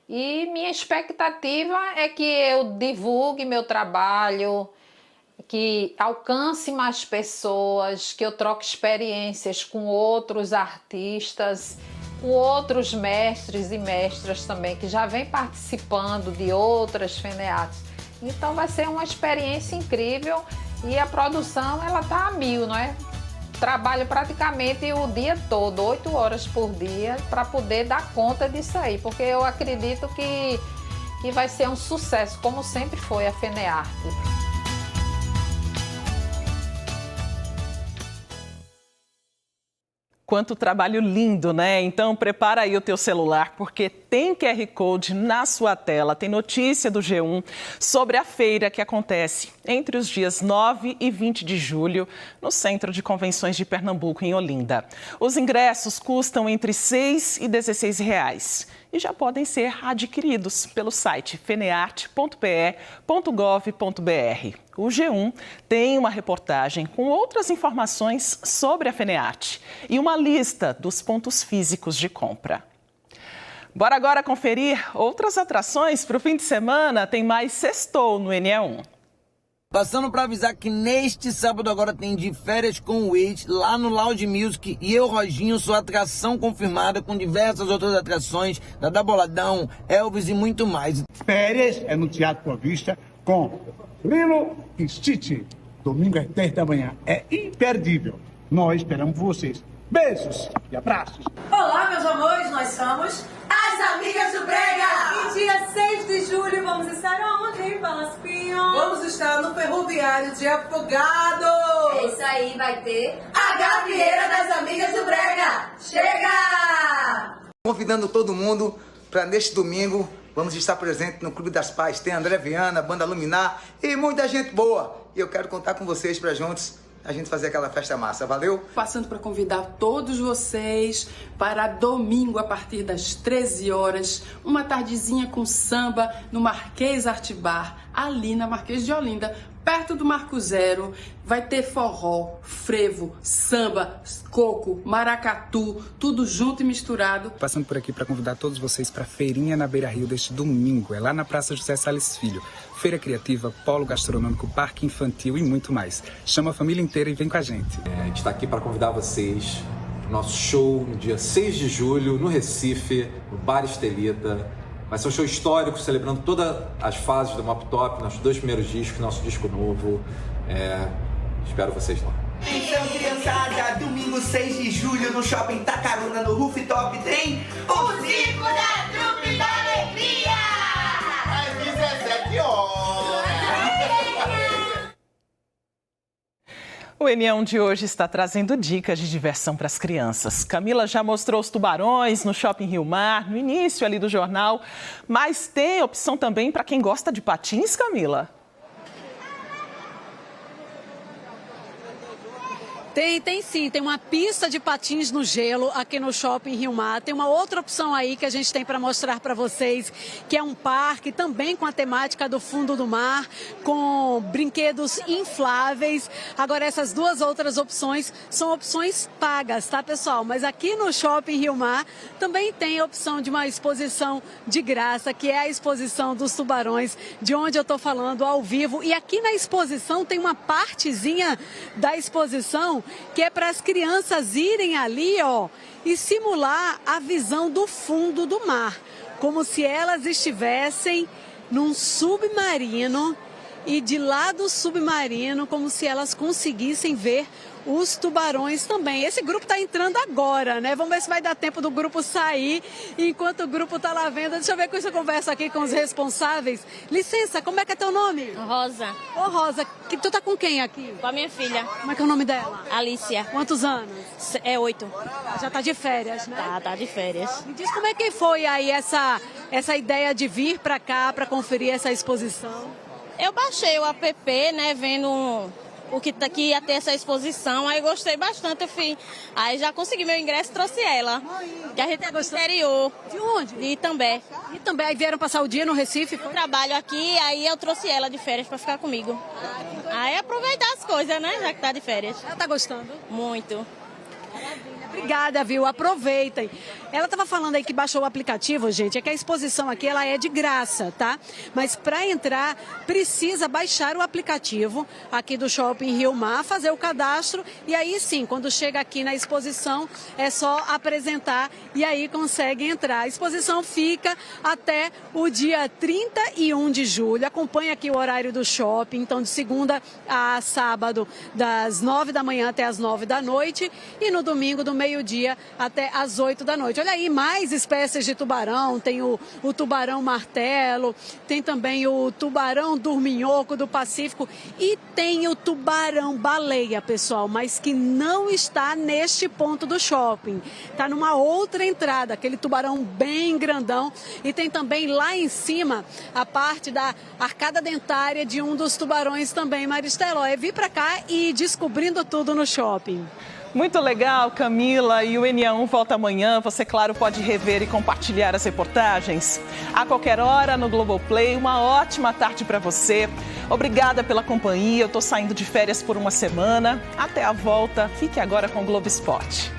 E minha expectativa é que eu divulgue meu trabalho, que alcance mais pessoas, que eu troque experiências com outros artistas, com outros mestres e mestras também, que já vêm participando de outras FENEARTES. Então vai ser uma experiência incrível e a produção ela tá a mil, não é? Trabalho praticamente o dia todo, 8 horas por dia, para poder dar conta disso aí, porque eu acredito que vai ser um sucesso, como sempre foi a FENEARTE. Quanto trabalho lindo, né? Então prepara aí o teu celular, porque tem QR Code na sua tela, tem notícia do G1 sobre a feira que acontece entre os dias 9 e 20 de julho no Centro de Convenções de Pernambuco, em Olinda. Os ingressos custam entre R$ 6 e R$ 16 reais e já podem ser adquiridos pelo site fenearte.pe.gov.br. O G1 tem uma reportagem com outras informações sobre a FENEARTE e uma lista dos pontos físicos de compra. Bora agora conferir outras atrações para o fim de semana. Tem mais Sextou no NE1. Passando para avisar que neste sábado agora tem De Férias com o Ex lá no Loud Music e eu, Roginho, sou atração confirmada com diversas outras atrações, Dada Boladão, Elvis e muito mais. Férias é no Teatro Boa Vista com Lilo e Stitch. Domingo às 10 da manhã. É imperdível. Nós esperamos vocês. Beijos e abraços. Olá, meus amores, nós somos as Amigas do Brega. E dia 6 de julho vamos estar onde, hein, Palasquinho? Vamos estar no Ferroviário de Afogados. É isso aí, vai ter a Gavieira das Amigas do Brega. Chega! Convidando todo mundo para neste domingo, vamos estar presentes no Clube das Pais. Tem André Viana, Banda Luminar e muita gente boa. E eu quero contar com vocês para juntos a gente fazer aquela festa massa, valeu? Passando para convidar todos vocês para domingo, a partir das 13 horas, uma tardezinha com samba no Marquês Art Bar, ali na Marquês de Olinda, perto do Marco Zero. Vai ter forró, frevo, samba, coco, maracatu, tudo junto e misturado. Passando por aqui para convidar todos vocês para a feirinha na Beira Rio deste domingo. É lá na Praça José Salles Filho. Feira criativa, polo gastronômico, parque infantil e muito mais. Chama a família inteira e vem com a gente. A gente está aqui para convidar vocês para o nosso show no dia 6 de julho, no Recife, no Bar Estelita. Vai ser um show histórico, celebrando todas as fases do Mop Top, nossos 2 primeiros discos, nosso disco novo. Espero vocês lá. Então, criançada, domingo 6 de julho no Shopping Tacaruna, no Rooftop, tem o Circo da Trupe da Alegria! Às 17 horas! O O Enião de hoje está trazendo dicas de diversão para as crianças. Camila já mostrou os tubarões no Shopping Rio Mar, no início ali do jornal, mas tem opção também para quem gosta de patins, Camila? Tem sim, tem uma pista de patins no gelo aqui no Shopping Rio Mar. Tem uma outra opção aí que a gente tem para mostrar para vocês, que é um parque também com a temática do fundo do mar, com brinquedos infláveis. Agora, essas duas outras opções são opções pagas, tá, pessoal? Mas aqui no Shopping Rio Mar também tem a opção de uma exposição de graça, que é a exposição dos tubarões, de onde eu estou falando ao vivo. E aqui na exposição tem uma partezinha da exposição que é para as crianças irem ali, ó, e simular a visão do fundo do mar, como se elas estivessem num submarino e de lá do submarino, como se elas conseguissem ver os tubarões também. Esse grupo está entrando agora, né? Vamos ver se vai dar tempo do grupo sair enquanto o grupo está lá vendo. Deixa eu ver com essa conversa aqui com os responsáveis. Licença, como é que é teu nome? Rosa. Ô, Rosa, tu tá com quem aqui? Com a minha filha. Como é que é o nome dela? Alicia. Quantos anos? 8. Já tá de férias, né? Tá de férias. Me diz como é que foi aí essa ideia de vir para cá para conferir essa exposição? Eu baixei o app, né, vendo o que ia ter essa exposição, aí gostei bastante, eu fui. Aí já consegui meu ingresso e trouxe ela. Que a gente é do interior. De onde? De Itambé. Itambé, aí vieram passar o dia no Recife? Eu trabalho aqui, aí eu trouxe ela de férias para ficar comigo. Aí aproveitar as coisas, né, já que tá de férias. Ela tá gostando? Muito. Obrigada, viu? Aproveitem. Ela estava falando aí que baixou o aplicativo, gente. É que a exposição aqui ela é de graça, tá? Mas para entrar, precisa baixar o aplicativo aqui do Shopping Rio Mar, fazer o cadastro e aí sim, quando chega aqui na exposição, é só apresentar e aí consegue entrar. A exposição fica até o dia 31 de julho. Acompanha aqui o horário do shopping, então de segunda a sábado, das 9 da manhã até as 9 da noite e no domingo do meio-dia até as 8 da noite. Olha aí, mais espécies de tubarão, tem o tubarão martelo, tem também o tubarão dorminhoco do Pacífico e tem o tubarão baleia, pessoal, mas que não está neste ponto do shopping. Está numa outra entrada, aquele tubarão bem grandão e tem também lá em cima a parte da arcada dentária de um dos tubarões também, Maristela. É vir para cá e ir descobrindo tudo no shopping. Muito legal, Camila. E o NA1 volta amanhã. Você, claro, pode rever e compartilhar as reportagens a qualquer hora no Globoplay. Uma ótima tarde para você. Obrigada pela companhia. Eu estou saindo de férias por uma semana. Até a volta. Fique agora com o Globo Esporte.